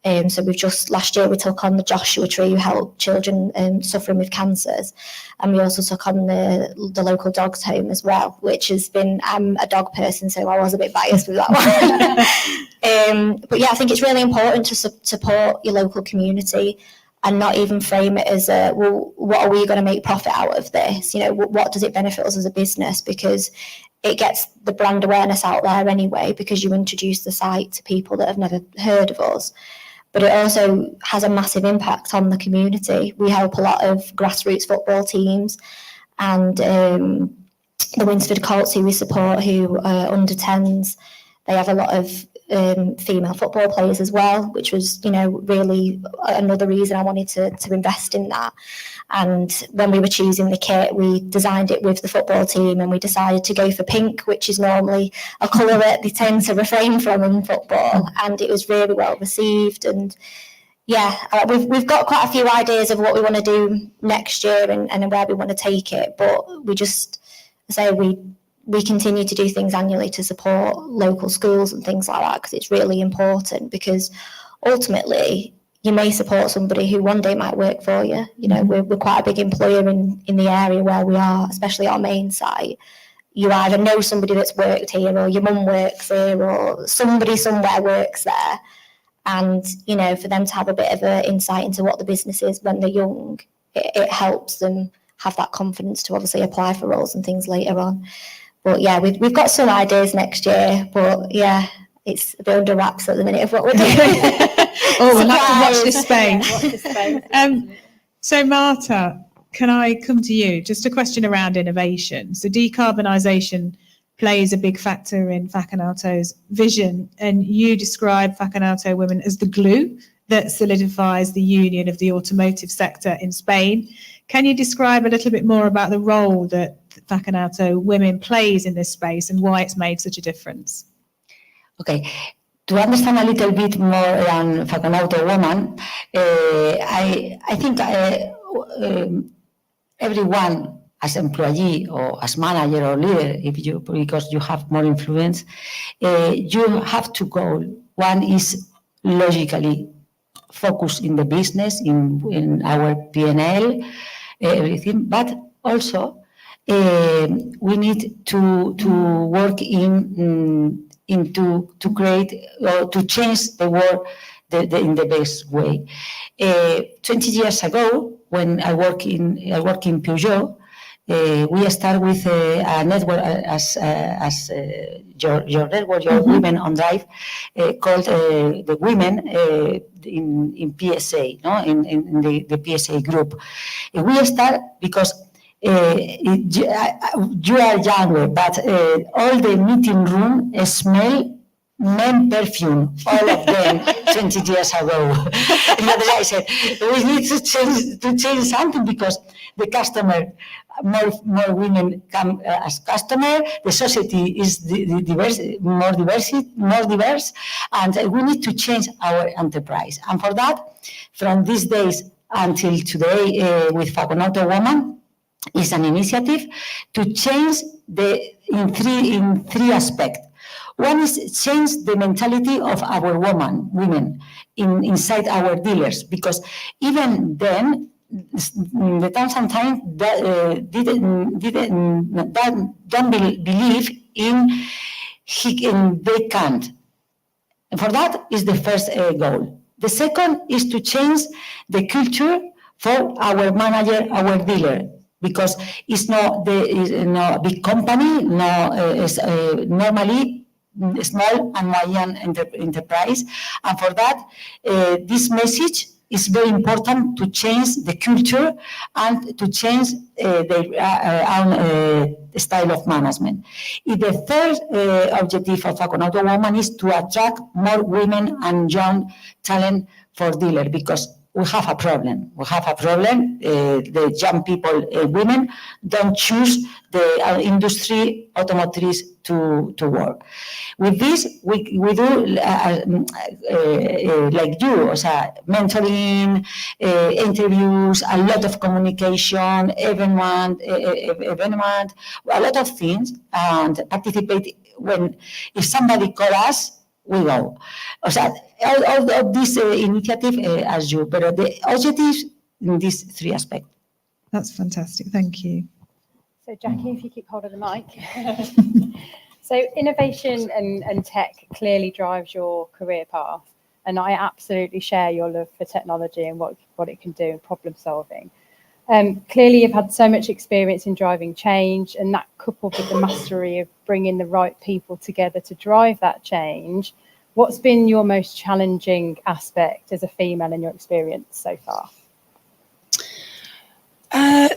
Speaker 5: So last year we took on the Joshua Tree, who helped children suffering with cancers, and we also took on the local dogs home as well, which has been, I'm a dog person, so I was a bit biased with that one. But yeah, I think it's really important to support your local community and not even frame it as what are we going to make profit out of this? What does it benefit us as a business? Because it gets the brand awareness out there anyway, because you introduce the site to people that have never heard of us. But it also has a massive impact on the community. We help a lot of grassroots football teams, and the Winsford Colts, who we support, who are under 10s, they have a lot of female football players as well, which was, really another reason I wanted to invest in that. And when we were choosing the kit, we designed it with the football team, and we decided to go for pink, which is normally a colour that they tend to refrain from in football. And it was really well received. And we've got quite a few ideas of what we want to do next year and where we want to take it. But we just say we continue to do things annually to support local schools and things like that, because it's really important. Because ultimately, you may support somebody who one day might work for you. We're quite a big employer in the area where we are, especially our main site. You either know somebody that's worked here, or your mum works here, or somebody somewhere works there. And, for them to have a bit of an insight into what the business is when they're young, it helps them have that confidence to obviously apply for roles and things later on. But yeah, we've got some ideas next year, but yeah, it's a bit under wraps at the minute of what we're doing.
Speaker 4: Oh, we'll have to watch this space. So Marta, can I come to you? Just a question around innovation. So decarbonisation plays a big factor in Faconauto's vision, and you describe Faconauto women as the glue that solidifies the union of the automotive sector in Spain. Can you describe a little bit more about the role that Faconauto women plays in this space and why it's made such a difference?
Speaker 10: Okay. To understand a little bit more around Faconauto woman, I think everyone as employee or as manager or leader, because you have more influence, you have two goals. One is logically focus in the business, in our P&L, everything, but also we need to work to create or to change the world in the best way. 20 years ago, when I work in Peugeot, we start with a network as your network, your Women on Drive, called the Women in PSA, no, in the PSA group. We start because you are younger, but all the meeting room smell men perfume, all of them 20 years ago. I said, we need to change something, because the customer, more women come as customer, the society is more diverse, and we need to change our enterprise. And for that, from these days until today, with Faconauto Woman, is an initiative to change in three aspects. One is change the mentality of our women inside our dealers, because even then, the town sometimes don't believe in they can't. And for that is the first goal. The second is to change the culture for our manager, our dealer, because it's not a big company, normally small and medium enterprise. And for that, this message is very important to change the culture and to change their own style of management. The third objective of Faconauto Woman is to attract more women and young talent for dealer, because we have a problem. The young people, women, don't choose the industry, automotive, to work. With this, we do like you, mentoring, interviews, a lot of communication, event, a lot of things, and participate if somebody calls us, we go. All of this initiative as you, but the objectives in these three aspects.
Speaker 4: That's fantastic. Thank you.
Speaker 3: So Jacqui, if you keep hold of the mic. So innovation and tech clearly drives your career path, and I absolutely share your love for technology and what it can do in problem solving. Clearly, you've had so much experience in driving change, and that coupled with the mastery of bringing the right people together to drive that change. What's been your most challenging aspect as a female in your experience so far?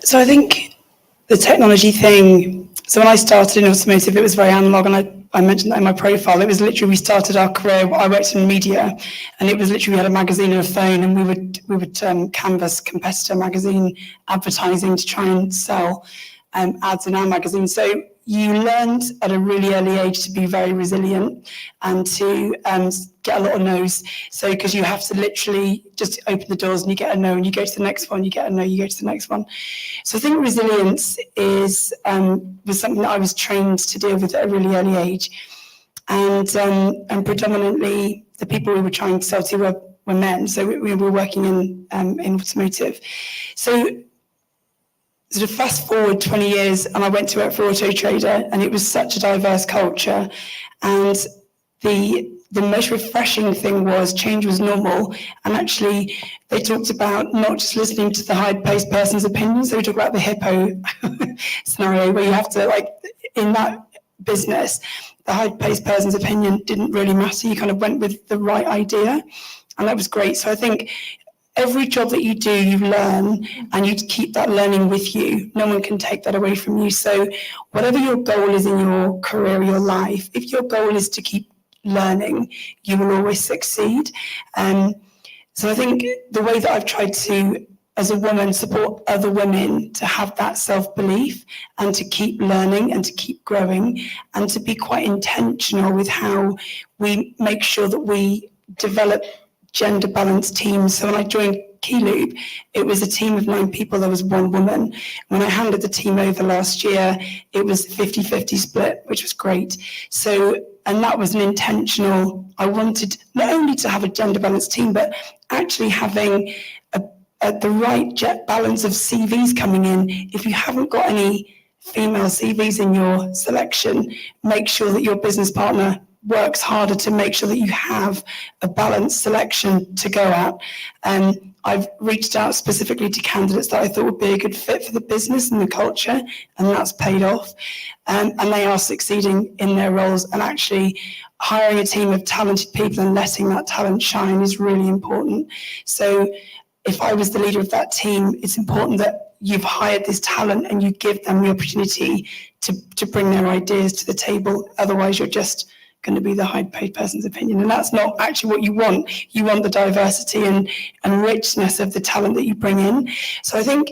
Speaker 8: So I think the technology thing. So when I started in automotive, it was very analog, and I mentioned that in my profile. It was literally, we started our career, I worked in media, and it was literally, we had a magazine and a phone, and we would canvass competitor magazine advertising to try and sell ads in our magazine. So you learned at a really early age to be very resilient and to get a lot of no's. So because you have to literally just open the doors and you get a no, and you go to the next one, you get a no, you go to the next one. So I think resilience was something that I was trained to deal with at a really early age. And predominantly the people we were trying to sell to were men. So we were working in automotive. So sort of fast forward 20 years, and I went to work for Auto Trader, and it was such a diverse culture. And the most refreshing thing was change was normal. And actually, they talked about not just listening to the high-paced person's opinions. They talk about the hippo scenario where you have to, like, in that business, the high-paced person's opinion didn't really matter. You kind of went with the right idea, and that was great. So I think every job that you do, you learn, and you keep that learning with you. No one can take that away from you. So whatever your goal is in your career, your life, if your goal is to keep learning, you will always succeed. So I think the way that I've tried to, as a woman, support other women to have that self-belief and to keep learning and to keep growing and to be quite intentional with how we make sure that we develop gender balanced teams. So when I joined Keyloop, it was a team of 9 people. There was 1 woman. When I handed the team over last year, it was 50-50 split, which was great. So, and that was an intentional, I wanted not only to have a gender balanced team, but actually having the right balance of CVs coming in. If you haven't got any female CVs in your selection, make sure that your business partner works harder to make sure that you have a balanced selection to go at. I've reached out specifically to candidates that I thought would be a good fit for the business and the culture, and that's paid off. And they are succeeding in their roles, and actually hiring a team of talented people and letting that talent shine is really important. So if I was the leader of that team, it's important that you've hired this talent and you give them the opportunity to bring their ideas to the table. Otherwise, you're just going to be the high-paid person's opinion, and that's not actually what you want. You want the diversity and richness of the talent that you bring in. So I think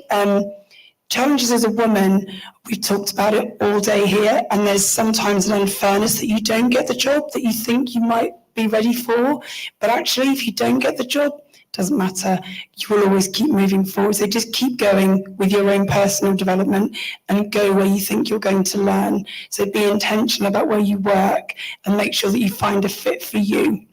Speaker 8: challenges as a woman, we've talked about it all day here, and there's sometimes an unfairness that you don't get the job that you think you might be ready for, but actually if you don't get the job, doesn't matter, you will always keep moving forward. So just keep going with your own personal development and go where you think you're going to learn. So be intentional about where you work and make sure that you find a fit for you.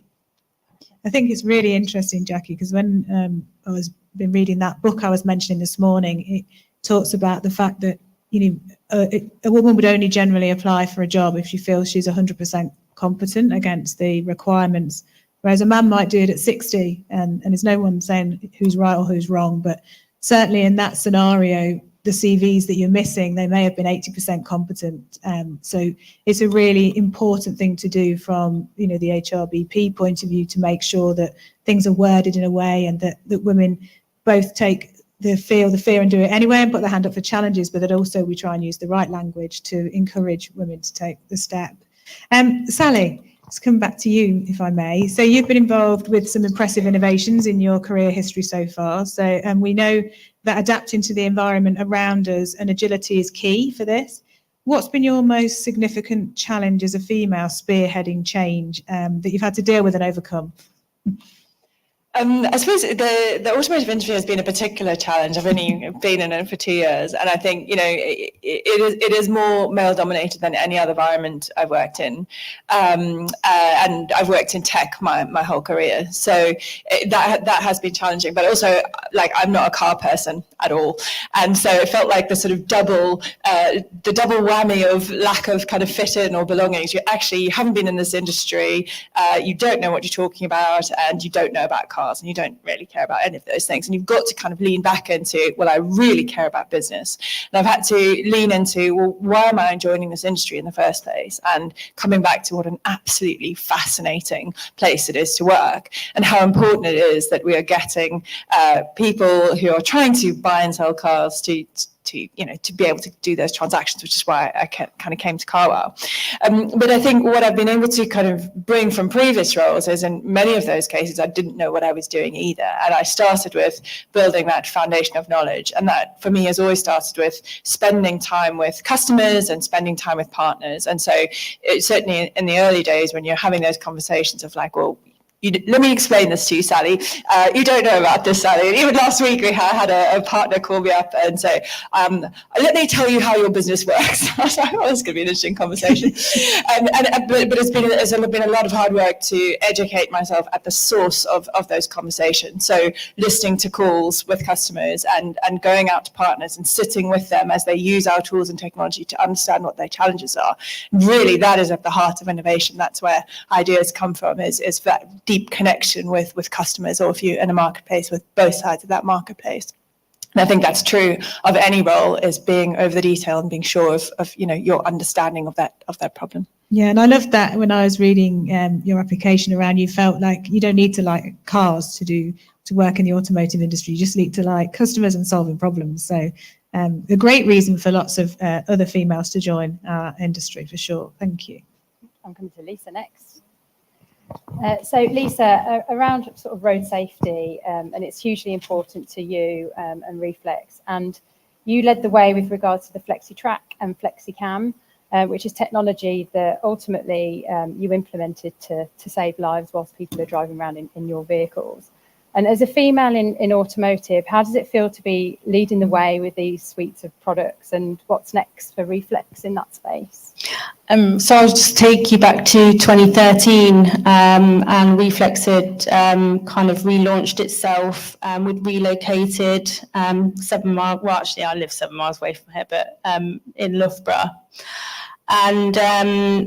Speaker 4: I think it's really interesting, Jacqui, because when I was been reading that book I was mentioning this morning, it talks about the fact that, you know, a woman would only generally apply for a job if she feels she's 100% competent against the requirements. Whereas a man might do it at 60, and there's no one saying who's right or who's wrong, but certainly in that scenario, the CVs that you're missing, they may have been 80% competent. So it's a really important thing to do from, you know, the HRBP point of view, to make sure that things are worded in a way and that women both take the fear and do it anyway and put their hand up for challenges, but that also we try and use the right language to encourage women to take the step. Sally, let's come back to you, if I may. So you've been involved with some impressive innovations in your career history so far. So, and we know that adapting to the environment around us and agility is key for this. What's been your most significant challenge as a female spearheading change that you've had to deal with and overcome?
Speaker 9: I suppose the automotive industry has been a particular challenge. I've only been in it for 2 years, and I think, you know, it is more male dominated than any other environment I've worked in, and I've worked in tech my whole career, so that has been challenging. But also, like, I'm not a car person at all, and so it felt like the sort of double whammy of lack of kind of fit in or belongings. You haven't been in this industry, you don't know what you're talking about, and you don't know about cars, and you don't really care about any of those things, and you've got to kind of lean back into, well, I really care about business. And I've had to lean into, well, why am I joining this industry in the first place, and coming back to what an absolutely fascinating place it is to work, and how important it is that we are getting people who are trying to buy and sell cars to to be able to do those transactions, which is why I kind of came to Carwow. But I think what I've been able to kind of bring from previous roles is in many of those cases, I didn't know what I was doing either. And I started with building that foundation of knowledge. And that for me has always started with spending time with customers and spending time with partners. And so certainly in the early days when you're having those conversations of like, well, let me explain this to you, Sally. You don't know about this, Sally. And even last week, we had a partner call me up and say, let me tell you how your business works. I was like, oh, this is going to be an interesting conversation. But it's been a lot of hard work to educate myself at the source of those conversations. So listening to calls with customers and going out to partners and sitting with them as they use our tools and technology to understand what their challenges are. Really, that is at the heart of innovation. That's where ideas come from, is that deep connection with customers, or if you're in a marketplace, with both sides of that marketplace. And I think that's true of any role, is being over the detail and being sure of your understanding of that problem.
Speaker 4: Yeah, and I loved that when I was reading your application around, you felt like you don't need to like cars to work in the automotive industry. You just need to like customers and solving problems. So a great reason for lots of other females to join our industry, for sure. Thank you.
Speaker 3: I'm coming to Lisa next. So Lisa, around sort of road safety, and it's hugely important to you and Reflex, and you led the way with regards to the FlexiTrack and FlexiCam, which is technology that ultimately you implemented to save lives whilst people are driving around in your vehicles. And as a female in automotive, how does it feel to be leading the way with these suites of products, and what's next for Reflex in that space?
Speaker 12: So I'll just take you back to 2013, and Reflex had kind of relaunched itself. We'd relocated 7 miles, well actually I live 7 miles away from here, but in Loughborough. And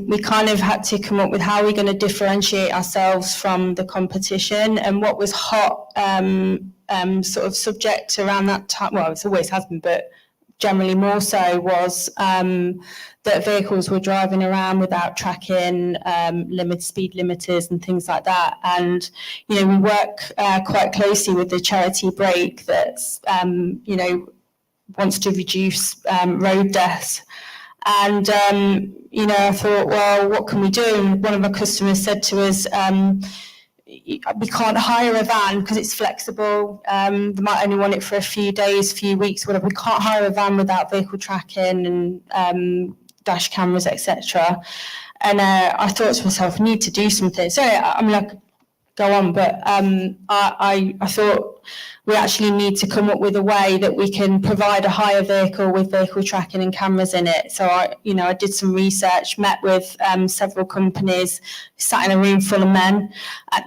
Speaker 12: we kind of had to come up with how we're going to differentiate ourselves from the competition. And what was hot sort of subject around that time, well, it's always has been, but generally more so, was that vehicles were driving around without tracking, speed limiters and things like that. And, we work quite closely with the charity Break that's, wants to reduce road deaths. And, I thought, well, what can we do? And one of our customers said to us, we can't hire a van because it's flexible. They might only want it for a few days, few weeks, whatever. We can't hire a van without vehicle tracking and dash cameras, etc. And I thought to myself, we need to do something. So I'm like, go on. But I thought we actually need to come up with a way that we can provide a hire vehicle with vehicle tracking and cameras in it. So I did some research, met with several companies, sat in a room full of men,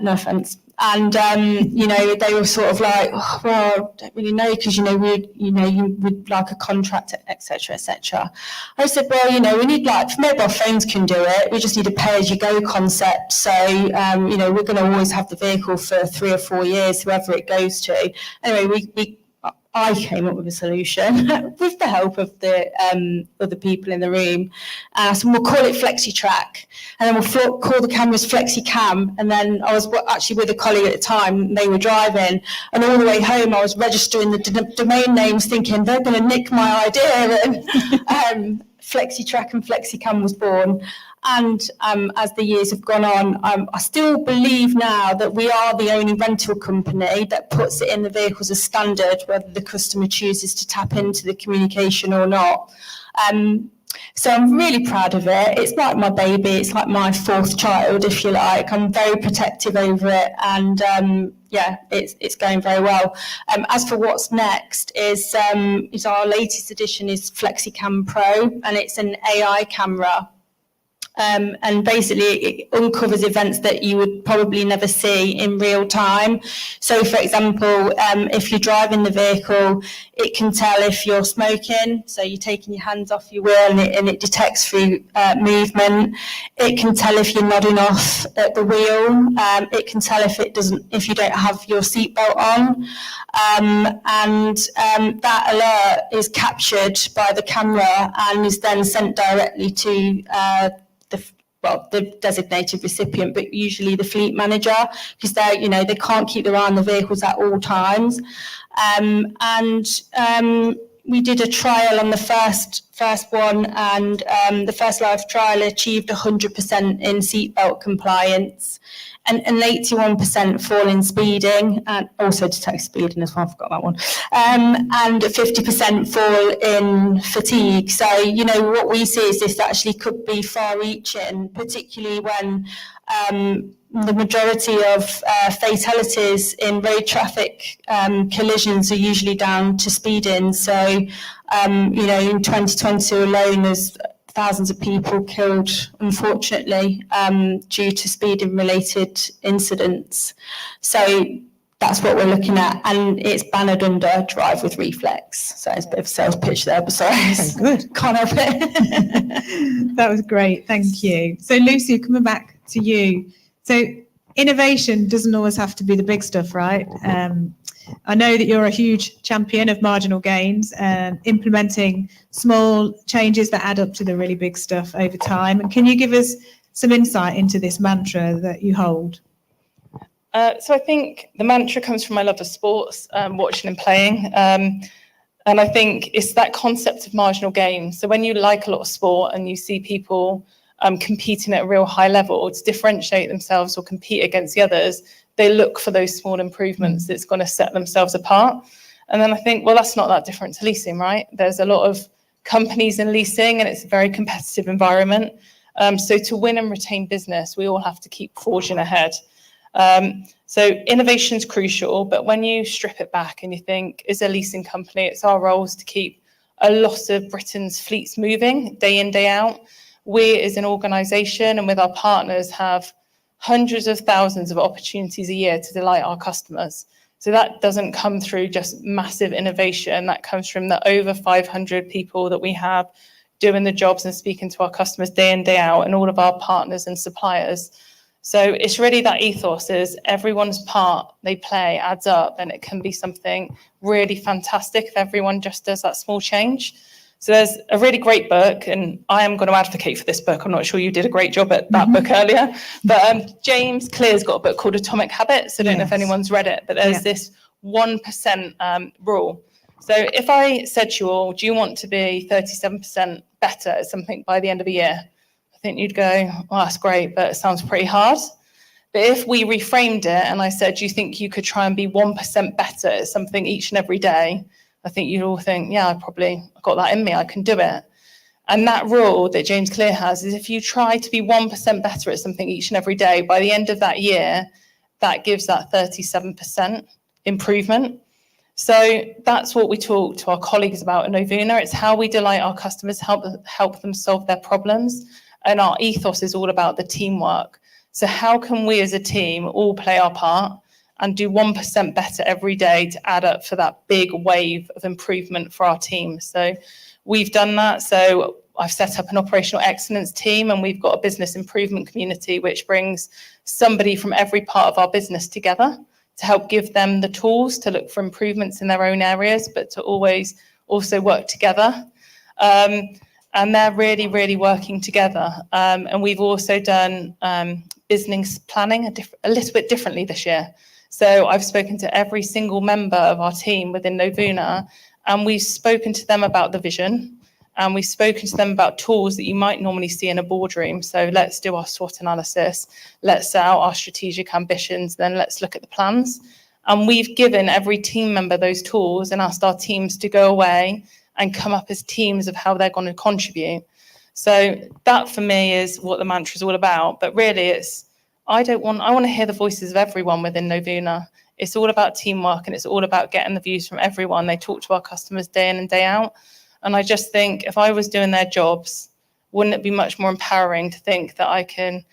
Speaker 12: no offence. And, they were sort of like, oh, well, I don't really know, because, you would like a contract, et cetera, et cetera. I said, well, we need mobile phones can do it. We just need a pay-as-you-go concept. So, we're going to always have the vehicle for 3 or 4 years, whoever it goes to. Anyway, I came up with a solution with the help of the other people in the room. And I said, we'll call it FlexiTrack, and then we'll call the cameras FlexiCam. And then I was actually with a colleague at the time, and they were driving, and all the way home I was registering the domain names, thinking they're going to nick my idea. And FlexiTrack and FlexiCam was born. And as the years have gone on, I still believe now that we are the only rental company that puts it in the vehicles as standard, whether the customer chooses to tap into the communication or not. So I'm really proud of it. It's like my baby. It's like my 4th child, if you like. I'm very protective over it. And it's going very well. As for what's next, is our latest edition is FlexiCam Pro, and it's an AI camera. And basically it uncovers events that you would probably never see in real time. So, for example, if you're driving the vehicle, it can tell if you're smoking. So you're taking your hands off your wheel, and it detects through movement. It can tell if you're nodding off at the wheel. It can tell if you don't have your seatbelt on. That alert is captured by the camera and is then sent directly to the designated recipient, but usually the fleet manager, because they can't keep their eye on the vehicles at all times. we did a trial on the first one, and the first live trial achieved 100% in seatbelt compliance, and 81% fall in speeding, and also detect speeding as well, I forgot that one, and 50% fall in fatigue. So, what we see is this actually could be far-reaching, particularly when the majority of fatalities in road traffic collisions are usually down to speeding. So, in 2022 alone, there's thousands of people killed, unfortunately, due to speeding-related incidents. So that's what we're looking at, and it's bannered under Drive with Reflex. So it's a bit of a sales pitch there, but sorry,
Speaker 4: Good.
Speaker 12: Can't help it.
Speaker 4: That was great. Thank you. So Lucy, coming back to you. So innovation doesn't always have to be the big stuff, right? I know that you're a huge champion of marginal gains and implementing small changes that add up to the really big stuff over time. And can you give us some insight into this mantra that you hold?
Speaker 11: So I think the mantra comes from my love of sports, watching and playing. And I think it's that concept of marginal gain. So when you like a lot of sport and you see people competing at a real high level to differentiate themselves or compete against the others, they look for those small improvements that's going to set themselves apart. And then I think, well, that's not that different to leasing, right? There's a lot of companies in leasing and it's a very competitive environment. So to win and retain business, we all have to keep forging ahead. So innovation is crucial, but when you strip it back and you think, as a leasing company, it's our roles to keep a lot of Britain's fleets moving day in, day out. We as an organisation and with our partners have hundreds of thousands of opportunities a year to delight our customers. So that doesn't come through just massive innovation. That comes from the over 500 people that we have doing the jobs and speaking to our customers day in, day out, and all of our partners and suppliers. So it's really that ethos is everyone's part they play adds up, and it can be something really fantastic if everyone just does that small change. So there's a really great book, and I am going to advocate for this book. I'm not sure you did a great job at that book earlier, but James Clear's got a book called Atomic Habits. I don't know if anyone's read it, but there's this 1% rule. So if I said to you all, do you want to be 37% better at something by the end of a year? I think you'd go, well, that's great, but it sounds pretty hard. But if we reframed it and I said, do you think you could try and be 1% better at something each and every day? I think you'd all think, yeah, I've got that in me, I can do it. And that rule that James Clear has is if you try to be 1% better at something each and every day, by the end of that year, that gives that 37% improvement. So that's what we talk to our colleagues about at Novuna. It's how we delight our customers, help them solve their problems. And our ethos is all about the teamwork. So how can we as a team all play our part and do 1% better every day to add up for that big wave of improvement for our team? So we've done that. So I've set up an operational excellence team, and we've got a business improvement community, which brings somebody from every part of our business together to help give them the tools to look for improvements in their own areas, but to always also work together. And they're really, really working together. And we've also done business planning a little bit differently this year. So I've spoken to every single member of our team within Novuna, and we've spoken to them about the vision, and we've spoken to them about tools that you might normally see in a boardroom. So let's do our SWOT analysis, let's set out our strategic ambitions, then let's look at the plans. And we've given every team member those tools and asked our teams to go away and come up as teams of how they're going to contribute. So that for me is what the mantra is all about. But really I want to hear the voices of everyone within Novuna. It's all about teamwork, and it's all about getting the views from everyone. They talk to our customers day in and day out. And I just think if I was doing their jobs, wouldn't it be much more empowering to think that I can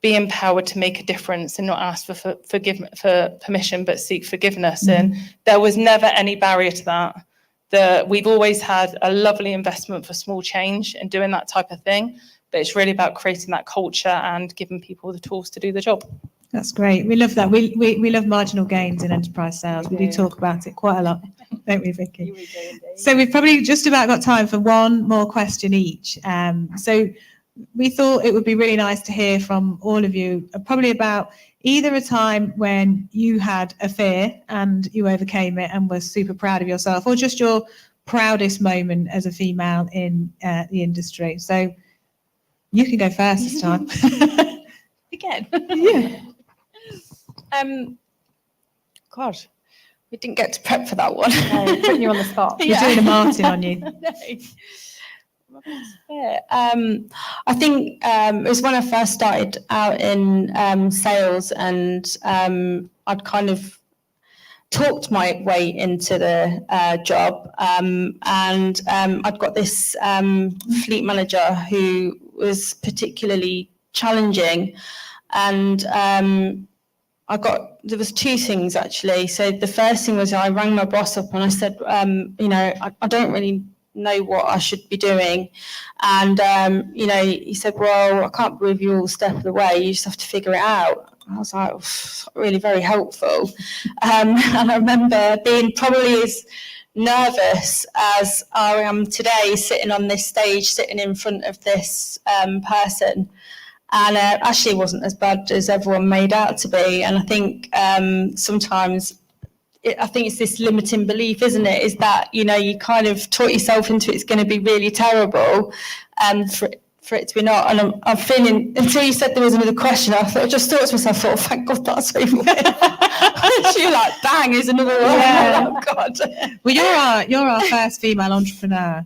Speaker 11: be empowered to make a difference and not ask for permission, but seek forgiveness? And there was never any barrier to that. We've always had a lovely investment for small change and doing that type of thing, but it's really about creating that culture and giving people the tools to do the job.
Speaker 4: That's great. We love that. We love marginal gains in enterprise sales. We do talk about it quite a lot, don't we, Vicky? So we've probably just about got time for one more question each. So we thought it would be really nice to hear from all of you, probably about either a time when you had a fear and you overcame it and were super proud of yourself, or just your proudest moment as a female in the industry? So you can go first this time.
Speaker 12: Again.
Speaker 4: Yeah.
Speaker 12: God, we didn't get to prep for that one.
Speaker 3: No, putting you on the spot.
Speaker 4: You're doing a Martin on you.
Speaker 12: I think it was when I first started out in sales, and I'd kind of talked my way into the job, and I'd got this fleet manager who was particularly challenging, and there was two things actually. So the first thing was I rang my boss up and I said, I don't really know what I should be doing. And, he said, well, I can't be with you all step of the way. You just have to figure it out. I was like, really very helpful. And I remember being probably as nervous as I am today, sitting on this stage, sitting in front of this person. And actually wasn't as bad as everyone made out to be. And I think sometimes I think it's this limiting belief, isn't it? Is that, you kind of taught yourself into it's going to be really terrible, and for it to be not. And I'm feeling, until you said there was another question, I just thought to myself, oh, thank God that's over with. You're like, bang, here's another one.
Speaker 4: Yeah.
Speaker 12: Oh, God.
Speaker 4: Well, you're our first female entrepreneur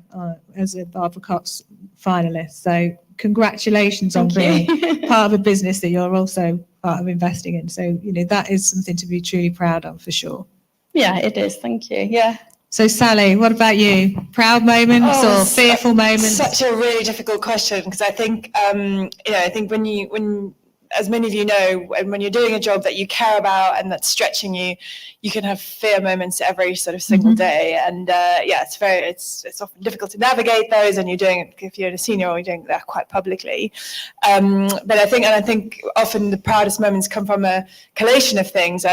Speaker 4: as a Barbara Cox finalist. So congratulations on being part of a business that you're also part of investing in. So, that is something to be truly proud of for sure.
Speaker 12: Yeah, it is. Thank you. Yeah.
Speaker 4: So Sally, what about you? Proud moments or fearful moments?
Speaker 9: Such a really difficult question, because I think, I think when as many of you know, when you're doing a job that you care about and that's stretching you, you can have fear moments every sort of single day. And it's often difficult to navigate those, and you're doing it, if you're a senior, you're doing that quite publicly. But I think often the proudest moments come from a collation of things.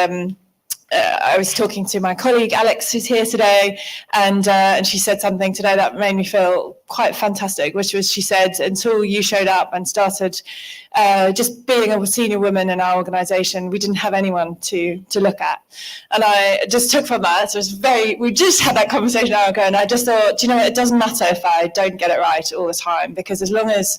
Speaker 9: I was talking to my colleague Alex, who's here today, and she said something today that made me feel quite fantastic, which was, she said, until you showed up and started just being a senior woman in our organisation, we didn't have anyone to look at. And I just took from that, so we just had that conversation an hour ago, and I just thought, it doesn't matter if I don't get it right all the time, because as long as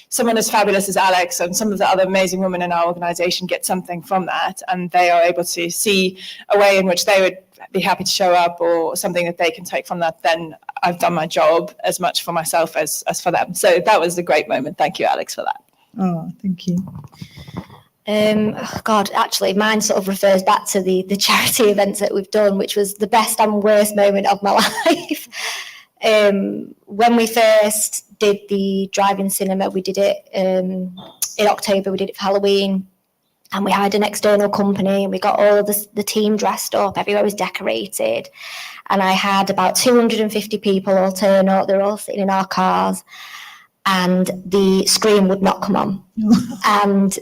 Speaker 9: someone as fabulous as Alex and some of the other amazing women in our organisation get something from that, and they are able to see a way in which they would be happy to show up, or something that they can take from that, then I've done my job as much for myself as for them. So that was a great moment. Thank you, Alex, for that.
Speaker 4: Oh, thank you.
Speaker 5: God, actually, mine sort of refers back to the charity events that we've done, which was the best and worst moment of my life. When we first did the drive-in cinema, we did it in October, we did it for Halloween, and we hired an external company, and we got all of the team dressed up, everywhere was decorated, and I had about 250 people all turn up, they're all sitting in our cars, and the screen would not come on. And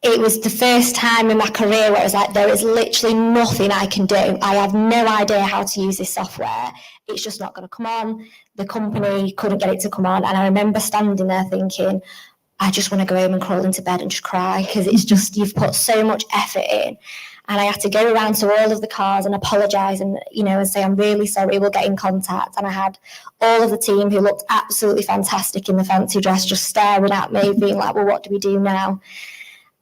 Speaker 5: it was the first time in my career where I was like, there is literally nothing I can do. I have no idea how to use this software. It's just not going to come on. The company couldn't get it to come on. And I remember standing there thinking, I just want to go home and crawl into bed and just cry, because it's just, you've put so much effort in. And I had to go around to all of the cars and apologise and, and say, I'm really sorry, we'll get in contact. And I had all of the team who looked absolutely fantastic in the fancy dress just staring at me, being like, well, what do we do now?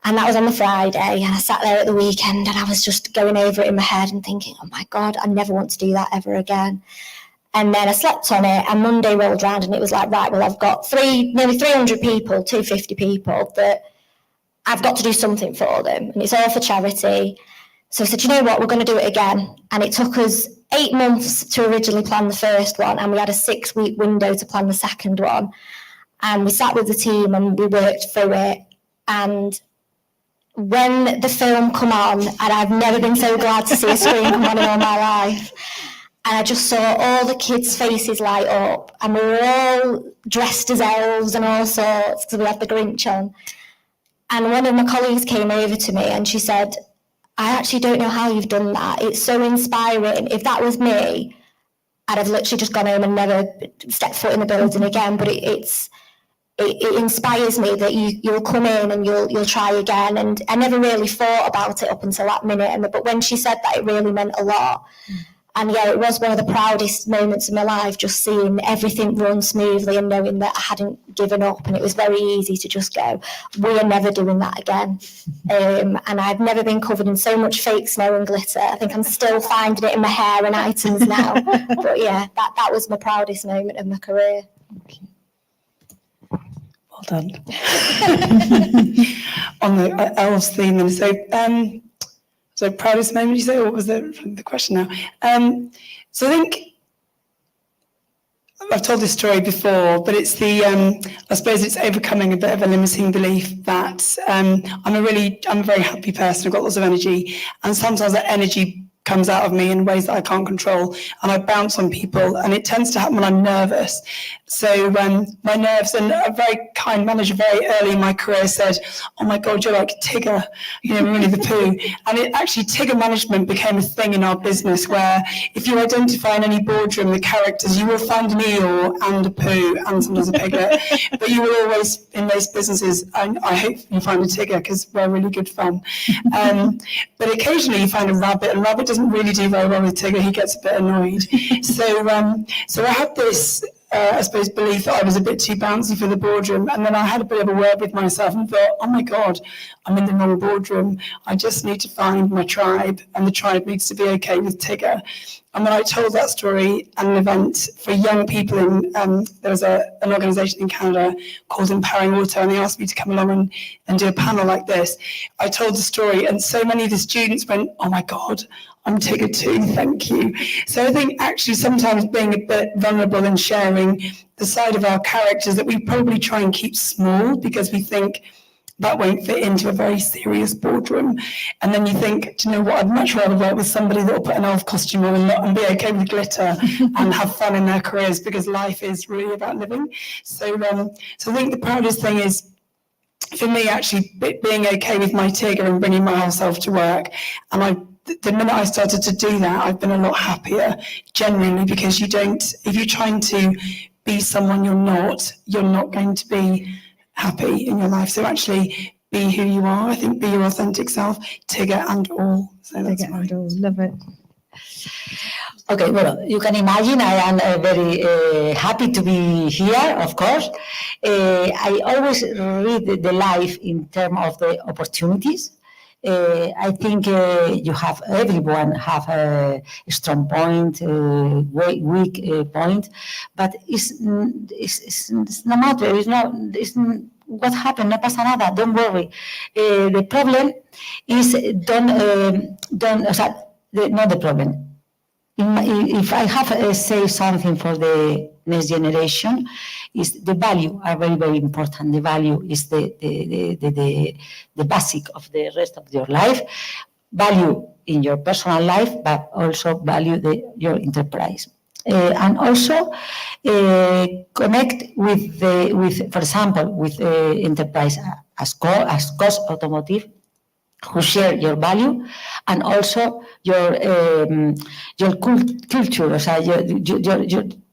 Speaker 5: And that was on the Friday, and I sat there at the weekend, and I was just going over it in my head and thinking, oh my God, I never want to do that ever again. And then I slept on it, and Monday rolled around, and it was like, right, well, I've got nearly 300 people, 250 people, that I've got to do something for them, and it's all for charity. So I said, you know what, we're going to do it again. And it took us 8 months to originally plan the first one, and we had a 6-week window to plan the second one. And we sat with the team, and we worked through it. And when the film come on, and I've never been so glad to see a screen come on in all my life, and I just saw all the kids' faces light up, and we were all dressed as elves and all sorts, because we had the Grinch on. And one of my colleagues came over to me, and she said, I actually don't know how you've done that. It's so inspiring. If that was me, I'd have literally just gone home and never stepped foot in the building again. But it inspires me that you'll come in and you'll try again. And I never really thought about it up until that minute. But when she said that, it really meant a lot. And yeah, it was one of the proudest moments of my life, just seeing everything run smoothly and knowing that I hadn't given up, and it was very easy to just go, we are never doing that again. And I've never been covered in so much fake snow and glitter. I think I'm still finding it in my hair and items now. But yeah, that was my proudest moment of my career.
Speaker 8: Well done. On the elves theme, and so proudest moment, you say, or what was the question now? So I think I've told this story before, but it's I suppose it's overcoming a bit of a limiting belief that I'm a very happy person. I've got lots of energy, and sometimes that energy comes out of me in ways that I can't control, and I bounce on people, and it tends to happen when I'm nervous. So my nerves, and a very kind manager very early in my career said, oh my God, you're like Tigger, Winnie the Pooh. And it actually, Tigger management became a thing in our business, where if you identify in any boardroom the characters, you will find an Eeyore and a Pooh and sometimes a Piglet. But you will always, in most businesses, I hope you find a Tigger, because we're really good fun. But occasionally you find a rabbit, and rabbit doesn't really do very well with Tigger. He gets a bit annoyed. So I had this, I suppose, belief that I was a bit too bouncy for the boardroom. And then I had a bit of a word with myself and thought, oh my God, I'm in the wrong boardroom. I just need to find my tribe, and the tribe needs to be okay with Tigger. And when I told that story at an event for young people there was an organisation in Canada called Empowering Auto, and they asked me to come along and do a panel like this. I told the story, and so many of the students went, oh my God, I'm Tigger too, thank you. So I think actually sometimes being a bit vulnerable and sharing the side of our characters that we probably try and keep small, because we think that won't fit into a very serious boardroom. And then you think, do you know what, I'd much rather work with somebody that will put an elf costume on and be okay with glitter and have fun in their careers, because life is really about living. So I think the proudest thing is, for me, actually being okay with my Tigger and bringing my whole self to work. And the minute I started to do that, I've been a lot happier, genuinely, because if you're trying to be someone you're not going to be happy in your life. So actually be who you are. I think be your authentic self, Tigger and all. So that's
Speaker 4: Tigger and all, love it.
Speaker 10: Okay, well, you can imagine I am very happy to be here, of course. I always read the life in terms of the opportunities. I think everyone have a strong point, weak point, but it's no matter. It's what happened. No pasa nada. Don't worry. The problem is not the problem. If I have say something for the next generation, is the value are very, very important. The value is the basic of the rest of your life. Value in your personal life, but also value your enterprise. And also connect with for example, with enterprise as Cox Automotive, who share your value, and also your culture,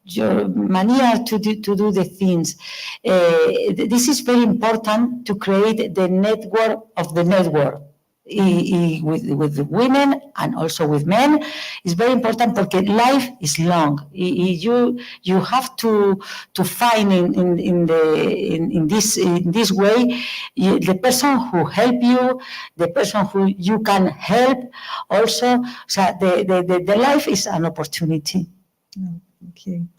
Speaker 10: your manner to do the things. This is very important to create the network of the network. With women and also with men, it's very important because life is long. You have to find in this way the person who help you, the person who you can help. Also, so the life is an opportunity.
Speaker 4: Thank you.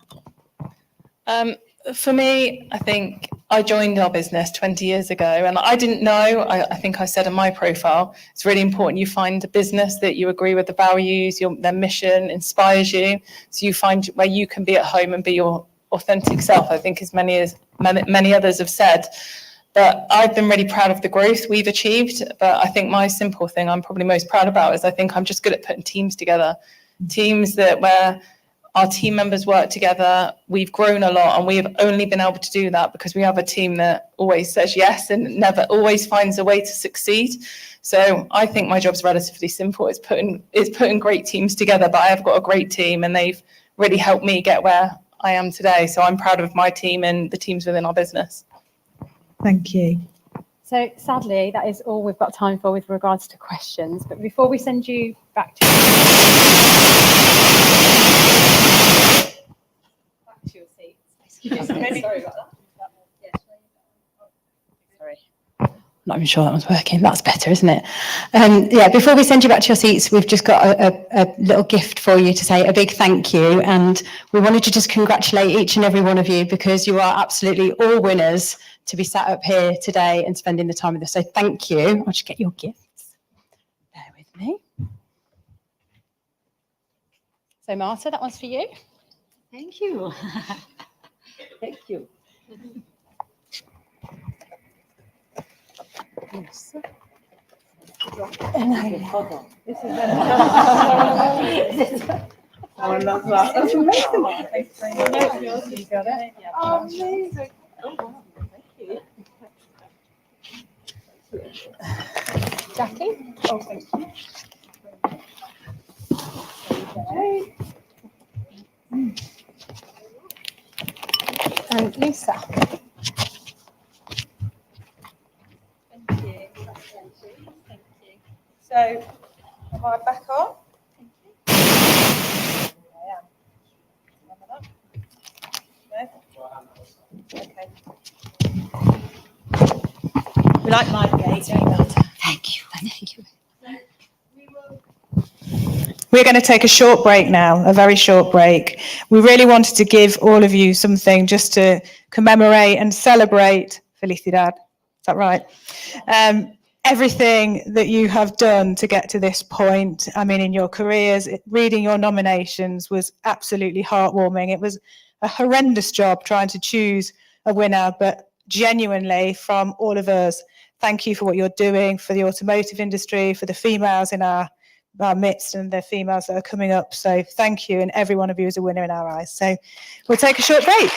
Speaker 11: For me, I think I joined our business 20 years ago, and I didn't know, I think I said in my profile, it's really important you find a business that you agree with the values, their mission inspires you, so you find where you can be at home and be your authentic self, I think as many others have said. But I've been really proud of the growth we've achieved, but I think my simple thing I'm probably most proud about is I think I'm just good at putting teams together, teams where our team members work together. We've grown a lot, and we have only been able to do that because we have a team that always says yes and never always finds a way to succeed. So I think my job's relatively simple. It's putting great teams together, but I have got a great team, and they've really helped me get where I am today. So I'm proud of my team and the teams within our business.
Speaker 4: Thank you.
Speaker 3: So sadly, that is all we've got time for with regards to questions. But before we send you back to
Speaker 9: Sorry about that. Sorry. Not even sure that was working. That's better, isn't it? Yeah, before we send you back to your seats, we've just got a little gift for you to say a big thank you. And we wanted to just congratulate each and every one of you because you are absolutely all winners to be sat up here today and spending the time with us. So thank you. I'll just get your gifts. Bear with me. So Marta, that one's for you.
Speaker 10: Thank you. Thank you.
Speaker 9: Yes.
Speaker 6: I love that. That's amazing.
Speaker 3: You got it? Yeah.
Speaker 6: Oh, amazing.
Speaker 3: Jacqui?
Speaker 6: Oh, thank you.
Speaker 3: And Lisa.
Speaker 11: Thank you. So, am I back on? I am. Remember that? No? Okay. We like my gate.
Speaker 10: Thank you. Thank you.
Speaker 4: We're going to take a short break now, a very short break. We really wanted to give all of you something just to commemorate and celebrate Felicidad. Is that right? Everything that you have done to get to this point. I mean, in your careers, reading your nominations was absolutely heartwarming. It was a horrendous job trying to choose a winner, but genuinely from all of us, thank you for what you're doing for the automotive industry, for the females in our midst and the females that are coming up. So thank you, and every one of you is a winner in our eyes. So we'll take a short break.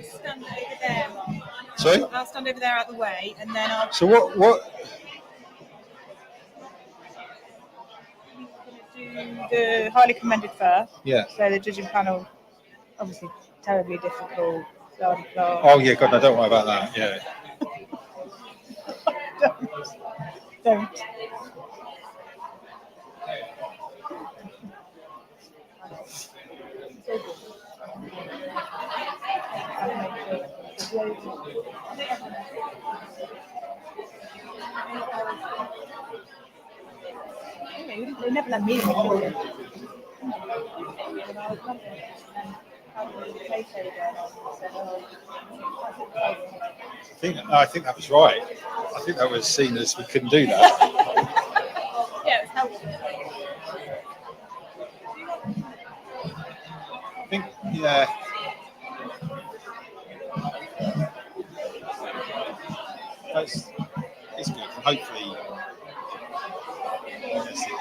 Speaker 4: Stand over there.
Speaker 2: Sorry?
Speaker 4: I'll stand over there out the way, and then I'll.
Speaker 2: So what?
Speaker 4: Do the highly commended first.
Speaker 2: Yeah.
Speaker 4: So the judging panel, obviously terribly difficult. Blah, blah, blah.
Speaker 2: Oh yeah, God, no, don't worry about that. Yeah.
Speaker 4: Don't. They never let me in.
Speaker 2: I think that was right. I think that was seen as we couldn't do that.
Speaker 4: Yeah, it's helpful.
Speaker 2: I think, yeah. It's good. Hopefully,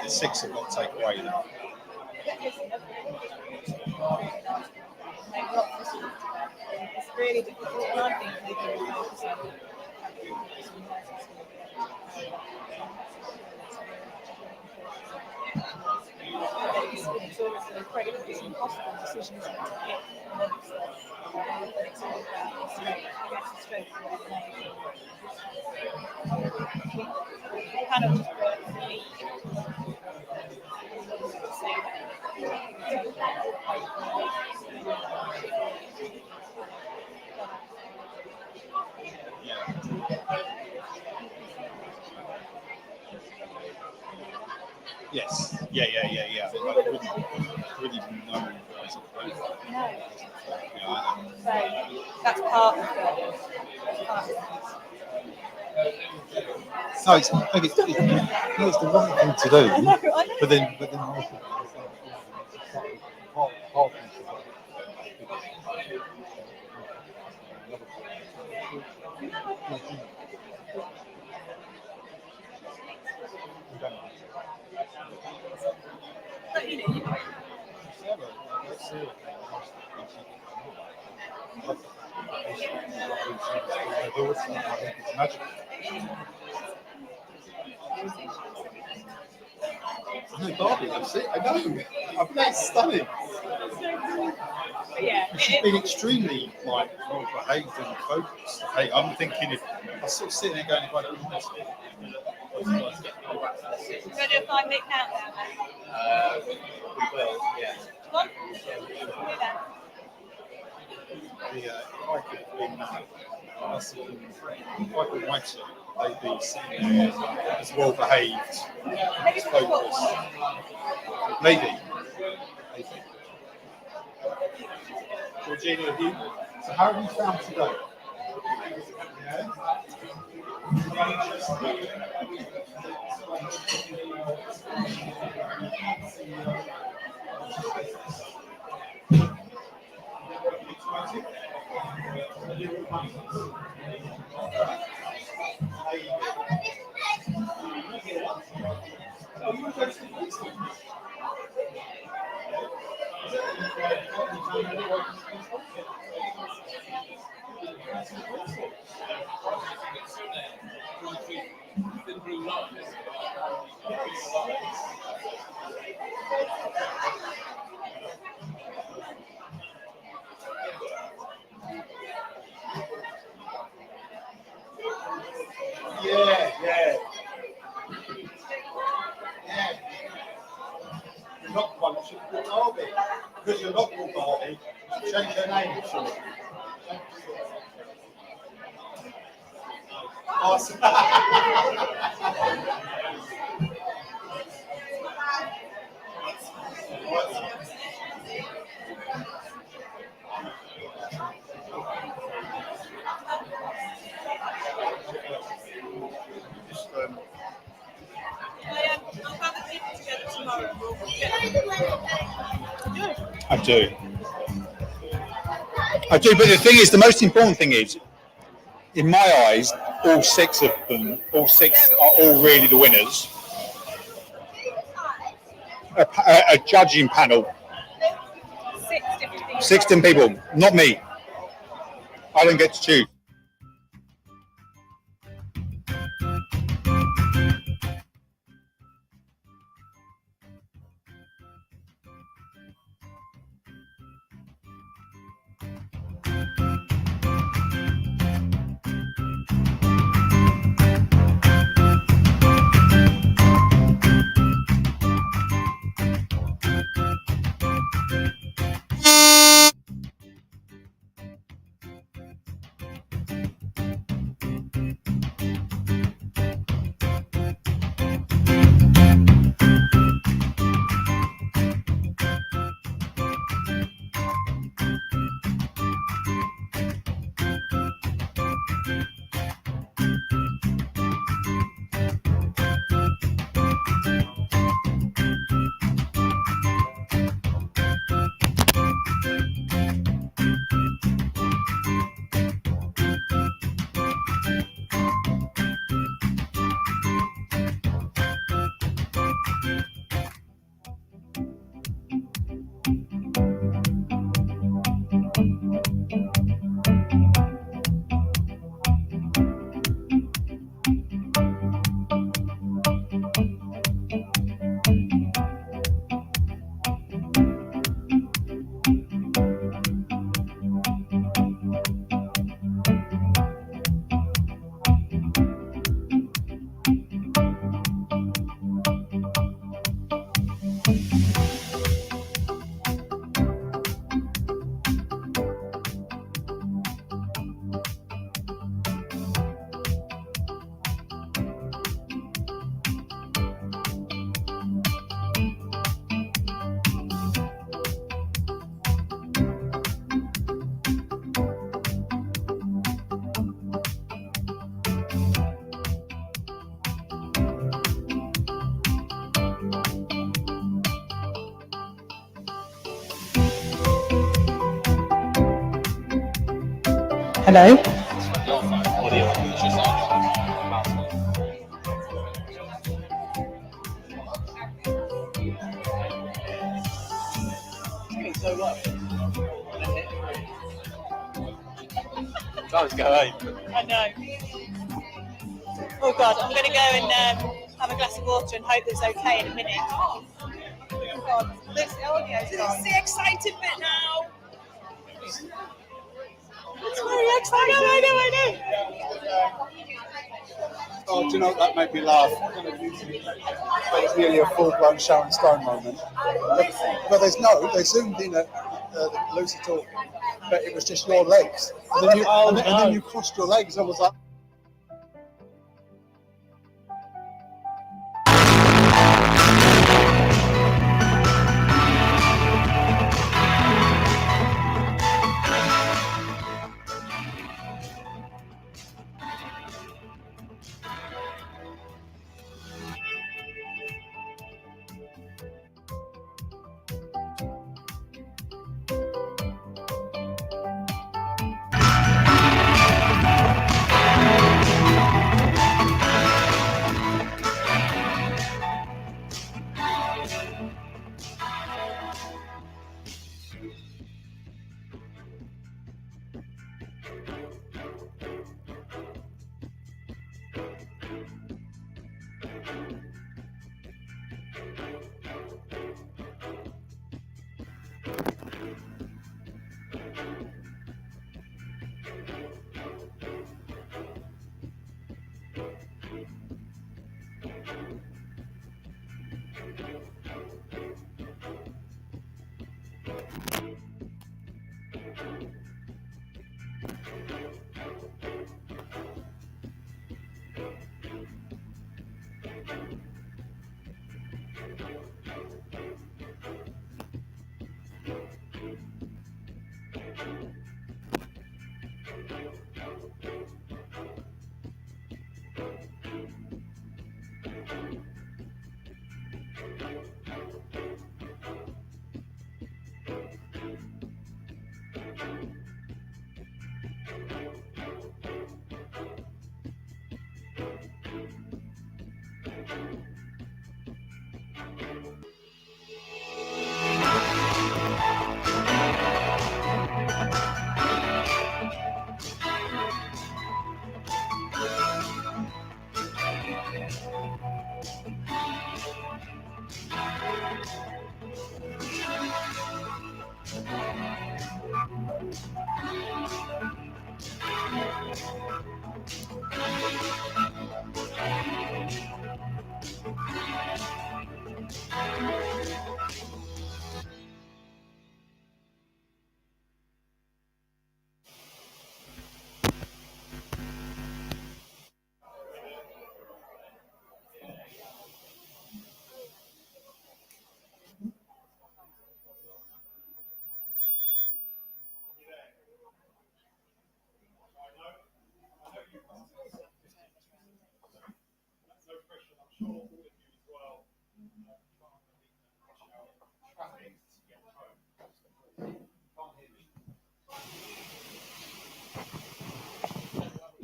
Speaker 2: the 6 have got to take away now.
Speaker 4: It's really difficult, and I think they can focus on it's always an incredibly impossible decision, isn't it? It's all about straight. Kind of just work for me to say
Speaker 2: Yes. Yeah. I wouldn't even know.
Speaker 4: no.
Speaker 2: Yeah,
Speaker 4: So that's part of it.
Speaker 2: No, it's the right thing to do.
Speaker 4: I know.
Speaker 2: But then
Speaker 4: But you know,
Speaker 2: I know Barbie loves it. I know. I think that's stunning.
Speaker 4: yeah,
Speaker 2: She's been extremely well behaved and focused. Hey, I'm thinking if I was sort of sitting there going, if I don't want to.
Speaker 4: Ready to 5 minute countdown?
Speaker 2: We will, yeah.
Speaker 4: Come on. Do that.
Speaker 2: If I could have been, I was thinking, if I could watch it, they'd be sitting there as well behaved, as focused. Maybe. Georgina, so how have you found today? Yeah? Yeah. You're not one that should be called Barbie. Because you're not called Barbie, change your name. Awesome. I do, but the thing is, the most important thing is, in my eyes, all six are all really the winners. A judging panel. 16 people, not me. I don't get to choose.
Speaker 13: Hello.
Speaker 2: Let's go home.
Speaker 11: I know. Oh God, I'm going to go and have a glass of water and hope it's okay in a minute. Oh God, this is the exciting bit now. It's very exciting. I know.
Speaker 2: Oh, do you know what, that made me laugh? That was nearly a full-blown Sharon Stone moment. But they zoomed in at Lucy talking, but it was just your legs. And then you crossed your legs and was like...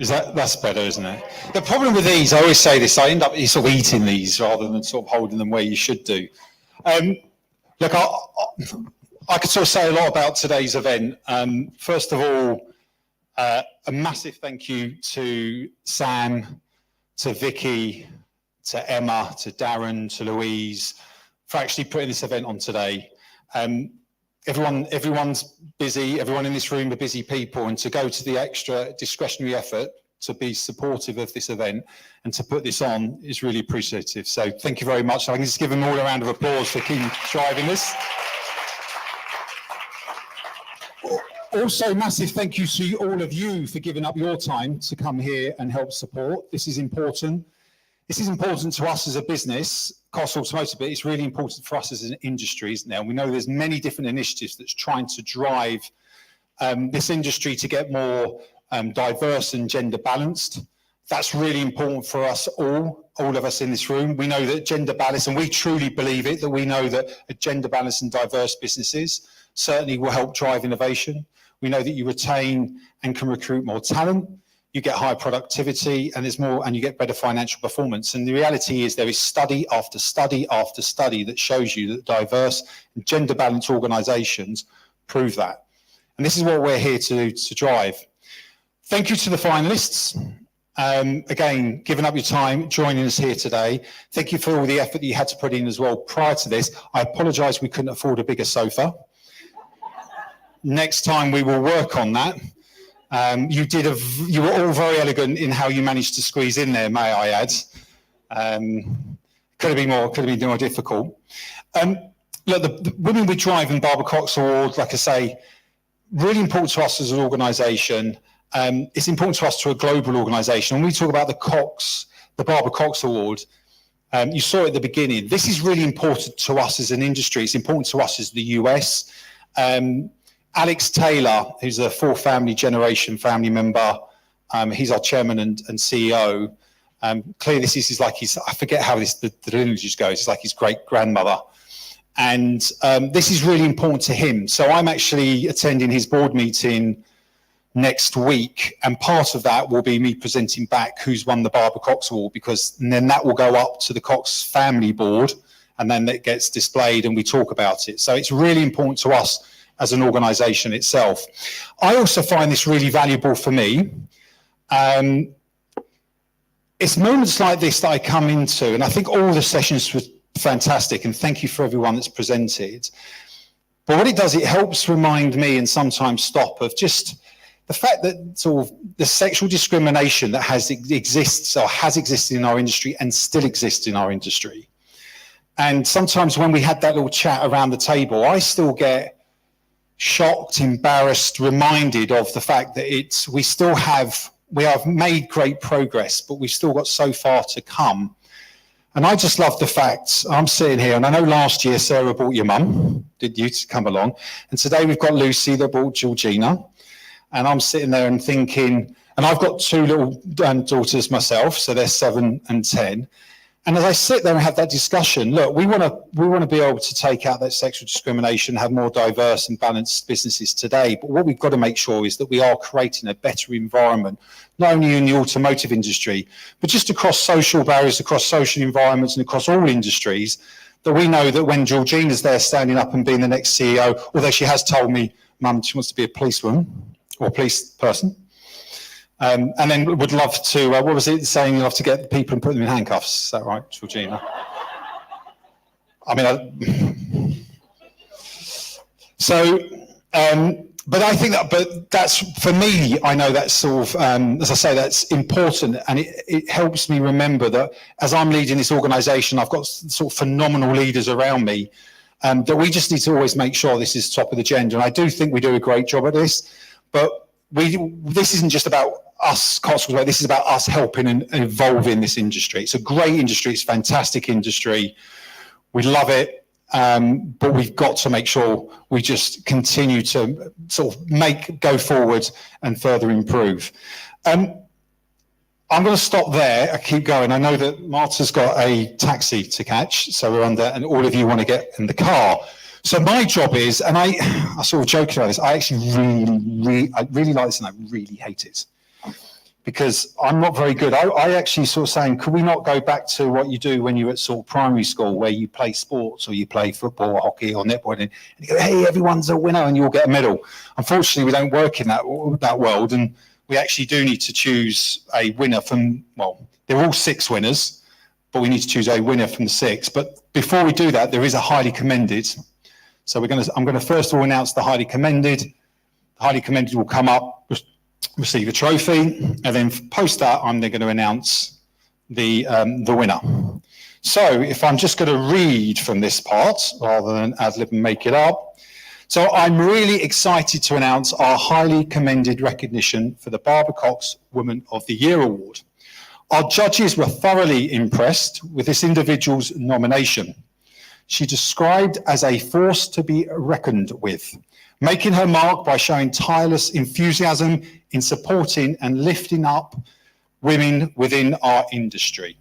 Speaker 13: That's better, isn't it? The problem with these, I always say this, I end up sort of eating these rather than sort of holding them where you should do. Look, I could sort of say a lot about today's event. First of all, a massive thank you to Sam, to Vicky, to Emma, to Darren, to Louise, for actually putting this event on today. Everyone's busy, everyone in this room are busy people, and to go to the extra discretionary effort to be supportive of this event and to put this on is really appreciative. So thank you very much. I can just give them all a round of applause for keeping driving this. Also, massive thank you to all of you for giving up your time to come here and help support. This is important. This is important to us as a business, Cox Automotive, but it's really important for us as an industry, isn't it? And we know there's many different initiatives that's trying to drive this industry to get more diverse and gender balanced. That's really important for us all of us in this room. We know that gender balance, and we truly believe it, that we know that a gender balanced and diverse businesses certainly will help drive innovation. We know that you retain and can recruit more talent. You get higher productivity, and there's more, and you get better financial performance. And the reality is there is study after study after study that shows you that diverse and gender balanced organisations prove that. And this is what we're here to drive. Thank you to the finalists. Again, giving up your time, joining us here today. Thank you for all the effort that you had to put in as well prior to this. I apologise we couldn't afford a bigger sofa. Next time we will work on that. You were all very elegant in how you managed to squeeze in there, may I add. Could have been more difficult. Look, the Women We Drive and Barbara Cox Award, like I say, really important to us as an organisation. It's important to us to a global organisation. When we talk about the Barbara Cox Award, you saw it at the beginning. This is really important to us as an industry. It's important to us as the US. Alex Taylor, who's a fourth generation family member, he's our chairman and CEO. Clearly, this is like I forget how the lineage goes. It's like his great grandmother. And this is really important to him. So I'm actually attending his board meeting next week. And part of that will be me presenting back who's won the Barbara Cox Award, because then that will go up to the Cox family board and then it gets displayed and we talk about it. So it's really important to us as an organisation itself. I also find this really valuable for me. It's moments like this that I come into, and I think all the sessions were fantastic, and thank you for everyone that's presented. But what it does, it helps remind me and sometimes stop of just the fact that sort of the sexual discrimination that exists or has existed in our industry and still exists in our industry. And sometimes when we had that little chat around the table, I still get shocked, embarrassed, reminded of the fact that we have made great progress, but we've still got so far to come. And I just love the fact, I'm sitting here, and I know last year Sarah brought your mum, did you, to come along? And today we've got Lucy that brought Georgina. And I'm sitting there and thinking, and I've got two little daughters myself, so they're 7 and 10. And as I sit there and have that discussion, look, we want to be able to take out that sexual discrimination, have more diverse and balanced businesses today. But what we've got to make sure is that we are creating a better environment, not only in the automotive industry, but just across social barriers, across social environments and across all industries, that we know that when Georgina's there standing up and being the next CEO, although she has told me, Mum, she wants to be a policewoman or police person. And then would love to, what was it saying, you love to get people and put them in handcuffs. Is that right, Georgina? I mean, but I think but that's, for me, I know that's sort of, as I say, that's important. And it helps me remember that as I'm leading this organisation, I've got sort of phenomenal leaders around me, that we just need to always make sure this is top of the agenda. And I do think we do a great job at this, but this isn't just about us, Cox Automotive, this is about us helping and evolving this industry. It's a great industry, it's a fantastic industry. We love it, but we've got to make sure we just continue to sort of go forward and further improve. I'm going to stop there. I keep going. I know that Marta's got a taxi to catch, so we're under, and all of you want to get in the car. So my job is, and I sort of joke about this, I actually really like this and I really hate it. Because I'm not very good. I actually sort of saying, could we not go back to what you do when you're at sort of primary school, where you play sports or you play football or hockey or netball, and you go, hey, everyone's a winner and you'll get a medal. Unfortunately, we don't work in that world, and we actually do need to choose a winner from, well, they're all 6 winners, but we need to choose a winner from the 6. But before we do that, there is a highly commended. So I'm going to first of all announce the highly commended. The highly commended will come up, receive a trophy, and then post that, I'm then going to announce the winner. So if I'm just going to read from this part rather than ad-lib and make it up. So I'm really excited to announce our highly commended recognition for the Barbara Cox Woman of the Year Award. Our judges were thoroughly impressed with this individual's nomination. She described as a force to be reckoned with, making her mark by showing tireless enthusiasm in supporting and lifting up women within our industry.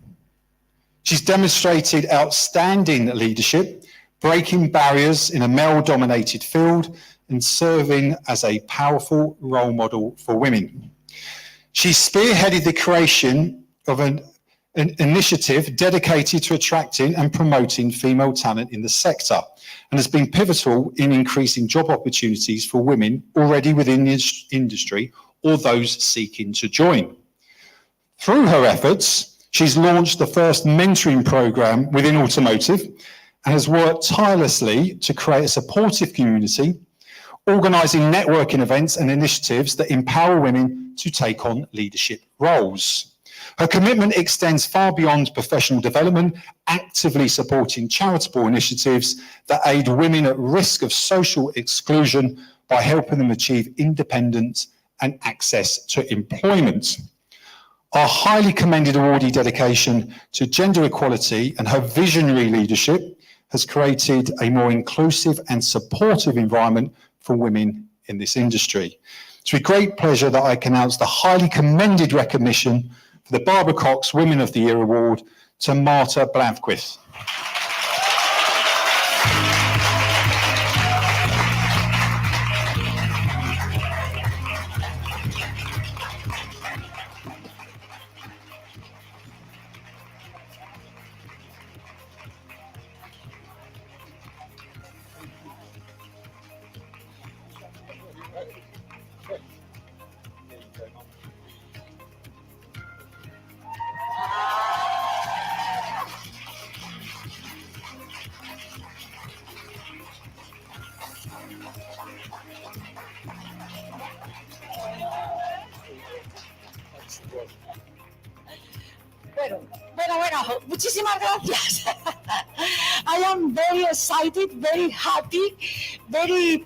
Speaker 13: She's demonstrated outstanding leadership, breaking barriers in a male-dominated field and serving as a powerful role model for women. She spearheaded the creation of an initiative dedicated to attracting and promoting female talent in the sector, and has been pivotal in increasing job opportunities for women already within the industry or those seeking to join. Through her efforts, she's launched the first mentoring program within automotive and has worked tirelessly to create a supportive community, organising networking events and initiatives that empower women to take on leadership roles. Her commitment extends far beyond professional development, actively supporting charitable initiatives that aid women at risk of social exclusion by helping them achieve independence and access to employment. Our highly commended awardee dedication to gender equality and her visionary leadership has created a more inclusive and supportive environment for women in this industry. It's with great pleasure that I can announce the highly commended recognition for the Barbara Cox Women of the Year Award to Marta Blázquez.
Speaker 14: Muchísimas gracias. I am very excited, very happy, very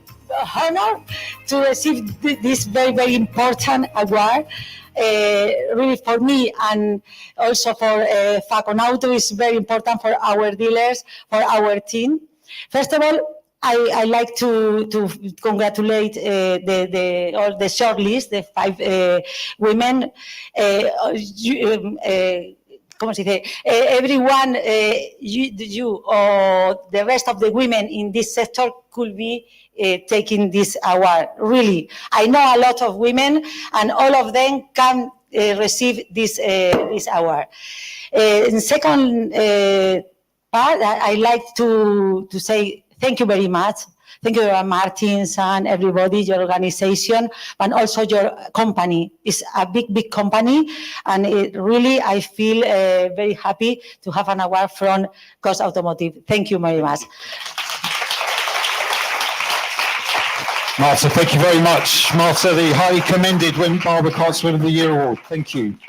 Speaker 14: honored to receive this very, very important award. Really for me and also for Faconauto is very important for our dealers, for our team. First of all, I like to congratulate all the shortlist, the 5 women. ¿Cómo se dice? Everyone, you or the rest of the women in this sector could be taking this award. Really, I know a lot of women, and all of them can receive this award. In second part, I like to say thank you very much. Thank you, Martins and everybody, your organization, and also your company. It's a big, big company, and really I feel very happy to have an award from Cox Automotive. Thank you very much.
Speaker 13: Marta, thank you very much. Marta, the highly commended Barbara Cox Women of the Year Award. Thank you.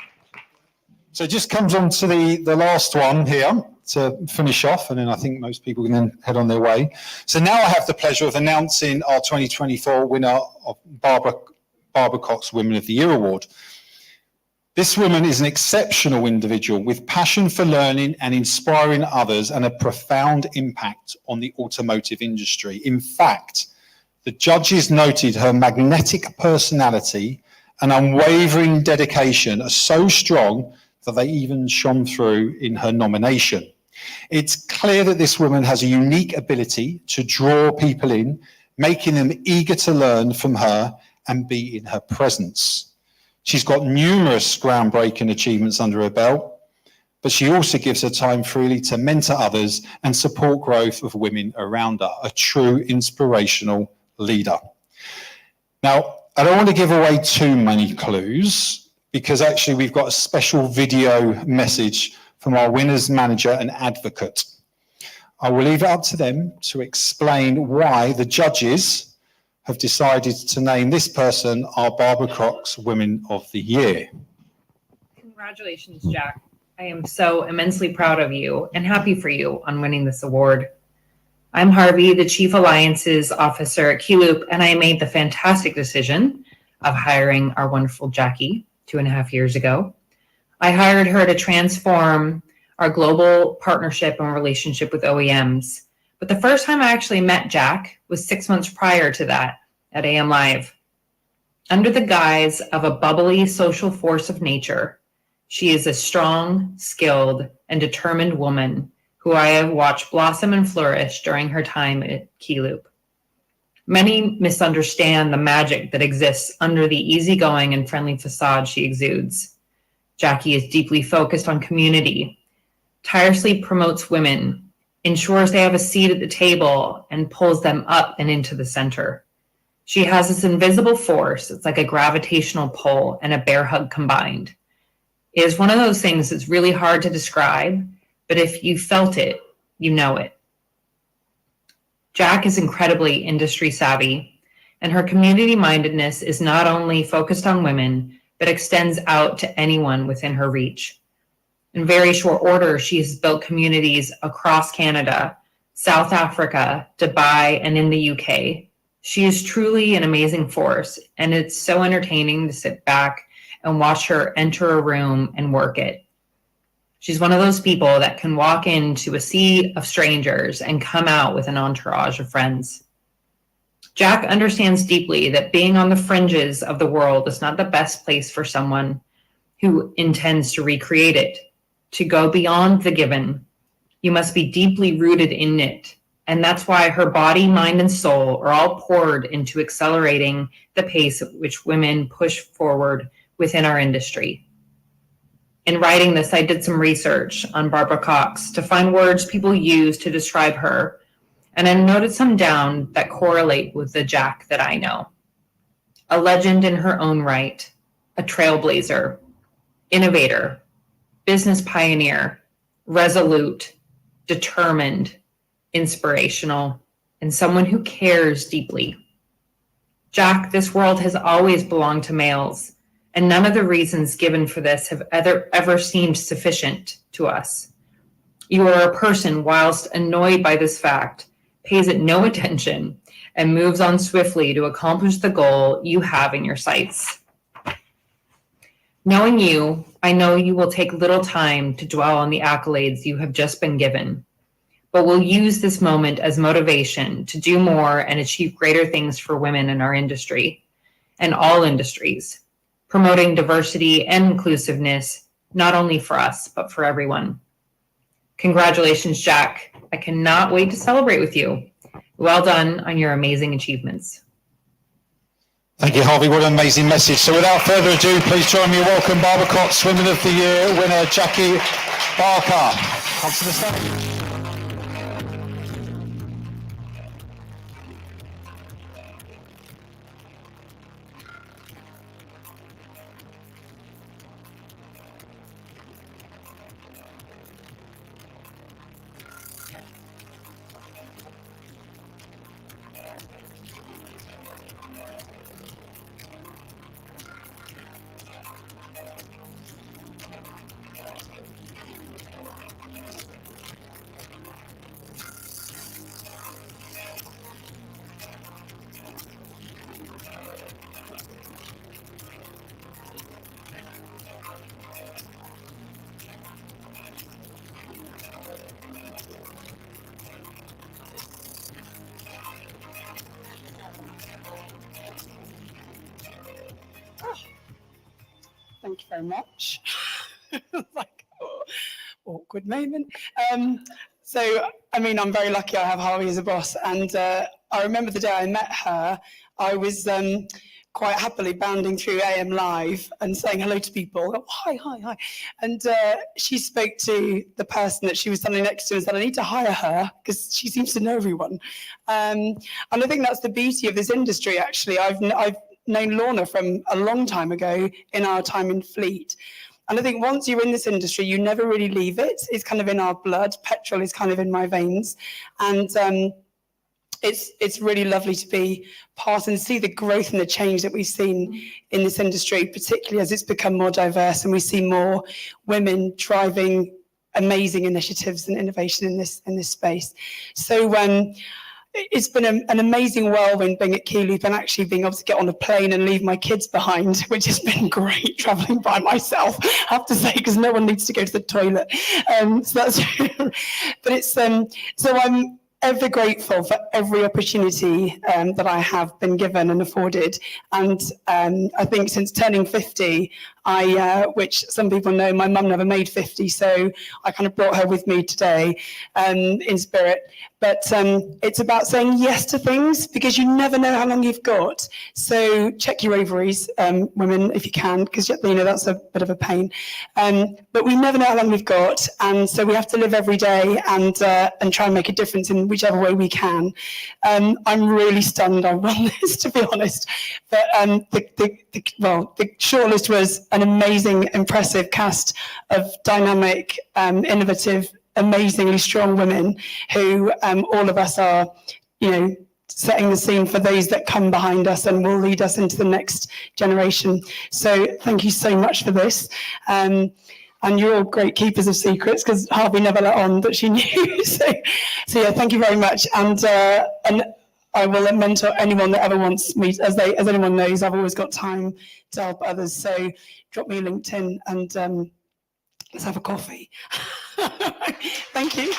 Speaker 13: So it just comes on to the last one here to finish off, and then I think most people can then head on their way. So now I have the pleasure of announcing our 2024 winner of Barbara Cox Women of the Year Award. This woman is an exceptional individual with passion for learning and inspiring others and a profound impact on the automotive industry. In fact, the judges noted her magnetic personality and unwavering dedication are so strong that they even shone through in her nomination. It's clear that this woman has a unique ability to draw people in, making them eager to learn from her and be in her presence. She's got numerous groundbreaking achievements under her belt, but she also gives her time freely to mentor others and support growth of women around her, a true inspirational leader. Now, I don't want to give away too many clues because actually we've got a special video message from our winners manager and advocate. I will leave it up to them to explain why the judges have decided to name this person our Barbara Cox Women of the Year.
Speaker 15: Congratulations, Jack. I am so immensely proud of you and happy for you on winning this award. I'm Harvey, the Chief Alliances Officer at Keyloop, and I made the fantastic decision of hiring our wonderful Jacqui 2.5 years ago. I hired her to transform our global partnership and relationship with OEMs. But the first time I actually met Jack was 6 months prior to that at AM Live. Under the guise of a bubbly social force of nature, she is a strong, skilled, and determined woman who I have watched blossom and flourish during her time at Keyloop. Many misunderstand the magic that exists under the easygoing and friendly facade she exudes. Jacqui is deeply focused on community, tirelessly promotes women, ensures they have a seat at the table, and pulls them up and into the center. She has this invisible force. It's like a gravitational pull and a bear hug combined. It is one of those things that's really hard to describe, but if you felt it, you know it. Jack is incredibly industry savvy, and her community mindedness is not only focused on women, but extends out to anyone within her reach. In very short order, she has built communities across Canada, South Africa, Dubai, and in the UK. She is truly an amazing force, and it's so entertaining to sit back and watch her enter a room and work it. She's one of those people that can walk into a sea of strangers and come out with an entourage of friends. Jack understands deeply that being on the fringes of the world is not the best place for someone who intends to recreate it. To go beyond the given, you must be deeply rooted in it. And that's why her body, mind, and soul are all poured into accelerating the pace at which women push forward within our industry. In writing this, I did some research on Barbara Cox to find words people use to describe her, and I noted some down that correlate with the Jack that I know. A legend in her own right, a trailblazer, innovator, business pioneer, resolute, determined, inspirational, and someone who cares deeply. Jack, this world has always belonged to males, and none of the reasons given for this have ever seemed sufficient to us. You are a person whilst annoyed by this fact, pays it no attention, and moves on swiftly to accomplish the goal you have in your sights. Knowing you, I know you will take little time to dwell on the accolades you have just been given, but will use this moment as motivation to do more and achieve greater things for women in our industry and all industries, promoting diversity and inclusiveness, not only for us, but for everyone. Congratulations, Jack. I cannot wait to celebrate with you. Well done on your amazing achievements.
Speaker 13: Thank you, Harvey. What an amazing message. So without further ado, please join me in welcome Barbara Cox, Women of the Year winner, Jacqui Barker. Come to the stage.
Speaker 8: Thank you very much. Like, awkward moment. So, I mean, I'm very lucky I have Harvey as a boss. And I remember the day I met her, I was quite happily bounding through AM Live and saying hello to people. Oh, hi, hi, hi. And she spoke to the person that she was standing next to and said, I need to hire her because she seems to know everyone. And I think that's the beauty of this industry, actually. I've known Lorna from a long time ago in our time in Fleet. And I think once you're in this industry, you never really leave it. It's kind of in our blood. Petrol is kind of in my veins. And it's really lovely to be part and see the growth and the change that we've seen in this industry, particularly as it's become more diverse and we see more women driving amazing initiatives and innovation in this space. So it's been an amazing whirlwind being at Keyloop and actually being able to get on a plane and leave my kids behind, which has been great traveling by myself, I have to say, because no one needs to go to the toilet. So that's, but it's, so I'm ever grateful for every opportunity that I have been given and afforded. And I think since turning 50, which some people know, my mum never made 50, so I kind of brought her with me today in spirit. But it's about saying yes to things because you never know how long you've got. So check your ovaries, women, if you can, because that's a bit of a pain. But we never know how long we've got, and so we have to live every day and try and make a difference in whichever way we can. I'm really stunned I won this, to be honest. But the shortlist was an amazing, impressive cast of dynamic, innovative, amazingly strong women who all of us are, setting the scene for those that come behind us and will lead us into the next generation. So thank you so much for this. And you're all great keepers of secrets because Harvey never let on that she knew. So yeah, thank you very much. And I will mentor anyone that ever wants me. As anyone knows, I've always got time to help others. So drop me a LinkedIn and let's have a coffee. Thank you.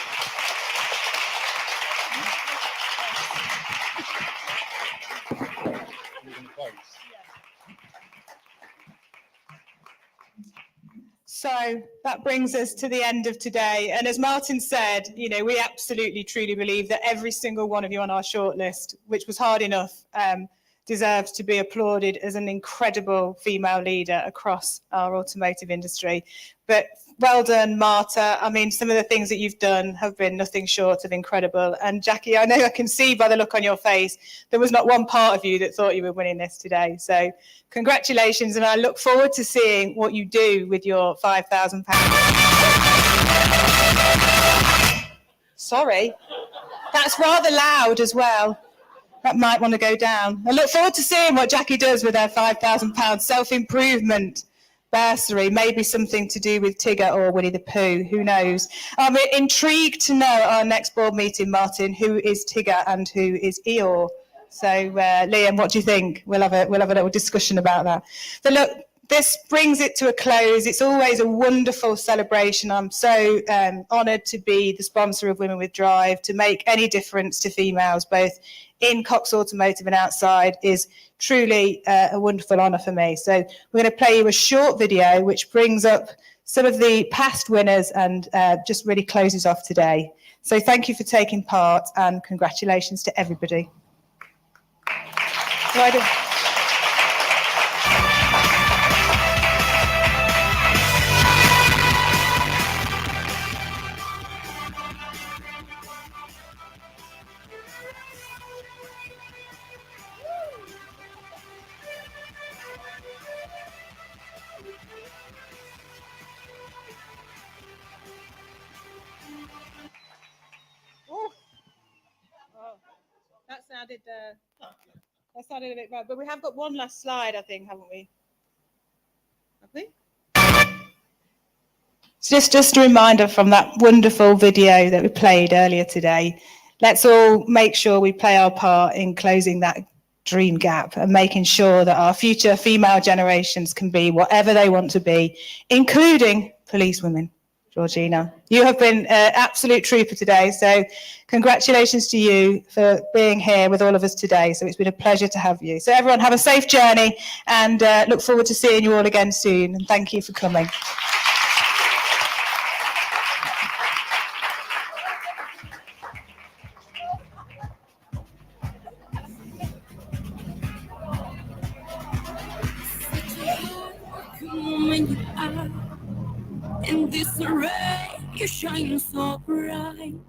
Speaker 4: So that brings us to the end of today. And as Martin said, we absolutely, truly believe that every single one of you on our shortlist, which was hard enough, deserves to be applauded as an incredible female leader across our automotive industry. But well done, Marta. I mean, some of the things that you've done have been nothing short of incredible. And Jacqui, I know I can see by the look on your face, there was not one part of you that thought you were winning this today. So congratulations. And I look forward to seeing what you do with your £5,000. Sorry, that's rather loud as well. That might want to go down. I look forward to seeing what Jacqui does with her £5,000 self-improvement bursary, maybe something to do with Tigger or Winnie the Pooh, who knows. I'm intrigued to know at our next board meeting, Martin, who is Tigger and who is Eeyore. So, Liam, what do you think? We'll have a little discussion about that. But look, this brings it to a close. It's always a wonderful celebration. I'm so honoured to be the sponsor of Women with Drive. To make any difference to females, both in Cox Automotive and outside, is truly a wonderful honour for me. So we're going to play you a short video which brings up some of the past winners and just really closes off today. So thank you for taking part and congratulations to everybody. That sounded a bit bad, but we have got one last slide, I think, haven't we? Have we? So just a reminder from that wonderful video that we played earlier today. Let's all make sure we play our part in closing that dream gap and making sure that our future female generations can be whatever they want to be, including policewomen. Georgina, you have been an absolute trooper today, so congratulations to you for being here with all of us today. So it's been a pleasure to have you. So everyone have a safe journey and look forward to seeing you all again soon. And thank you for coming.
Speaker 1: In this array, you shine so bright.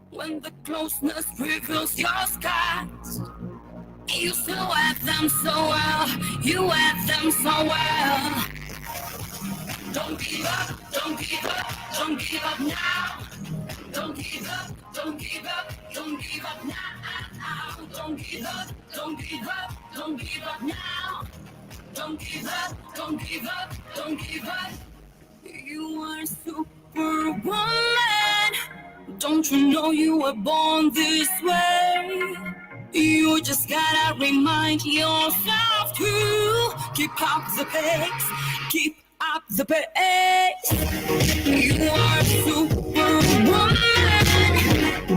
Speaker 1: When the closeness reveals your skies, you still have them so well. You have them so well. Don't give up, don't give up, don't give up now. Don't give up, don't give up, don't give up now. Don't give up, don't give up, don't give up now. Don't give up, don't give up, don't give up. You are superwoman. Don't you know you were born this way? You just gotta remind yourself to keep up the pace. Keep up the pace. You are superwoman.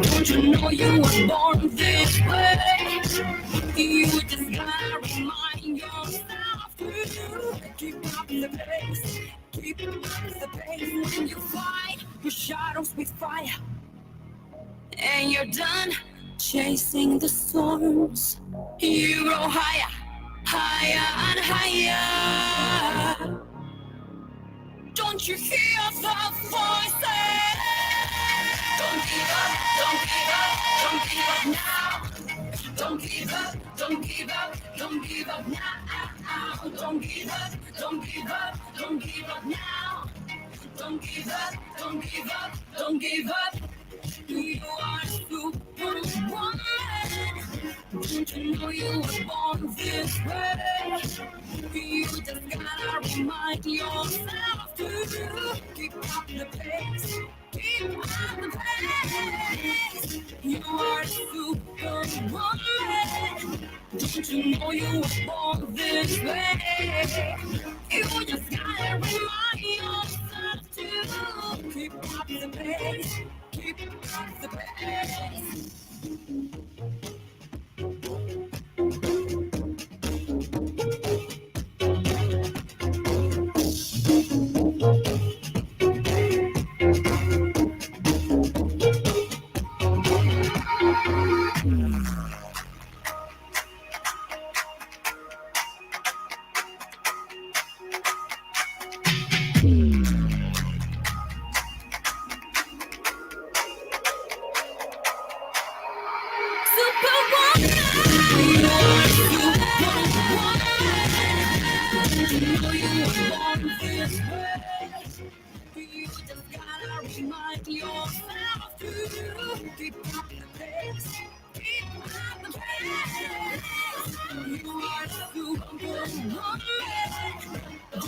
Speaker 1: Don't you know you were born this way? You just gotta remind yourself to keep up the pace. Keep up the pace. When you fight your shadows with fire, and you're done chasing the storms, you go higher, higher and higher. Don't you hear the voices? Don't give up, don't give up, don't give up now. Don't give up, don't give up, don't give up now. Don't give up, don't give up, don't give up now. Don't give up, don't give up, don't give up. You are superwoman. Don't you know you were born this way? You just gotta remind yourself to keep up the pace. Keep up the pace. You are superwoman. Don't you know you were born this way? You just gotta remind yourself to keep up the pace. Keep up the pace.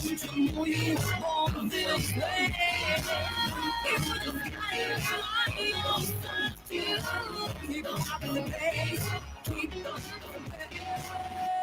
Speaker 1: Don't you know you were born this way? You just gotta try yourself to keep up the pace, keep up the pace.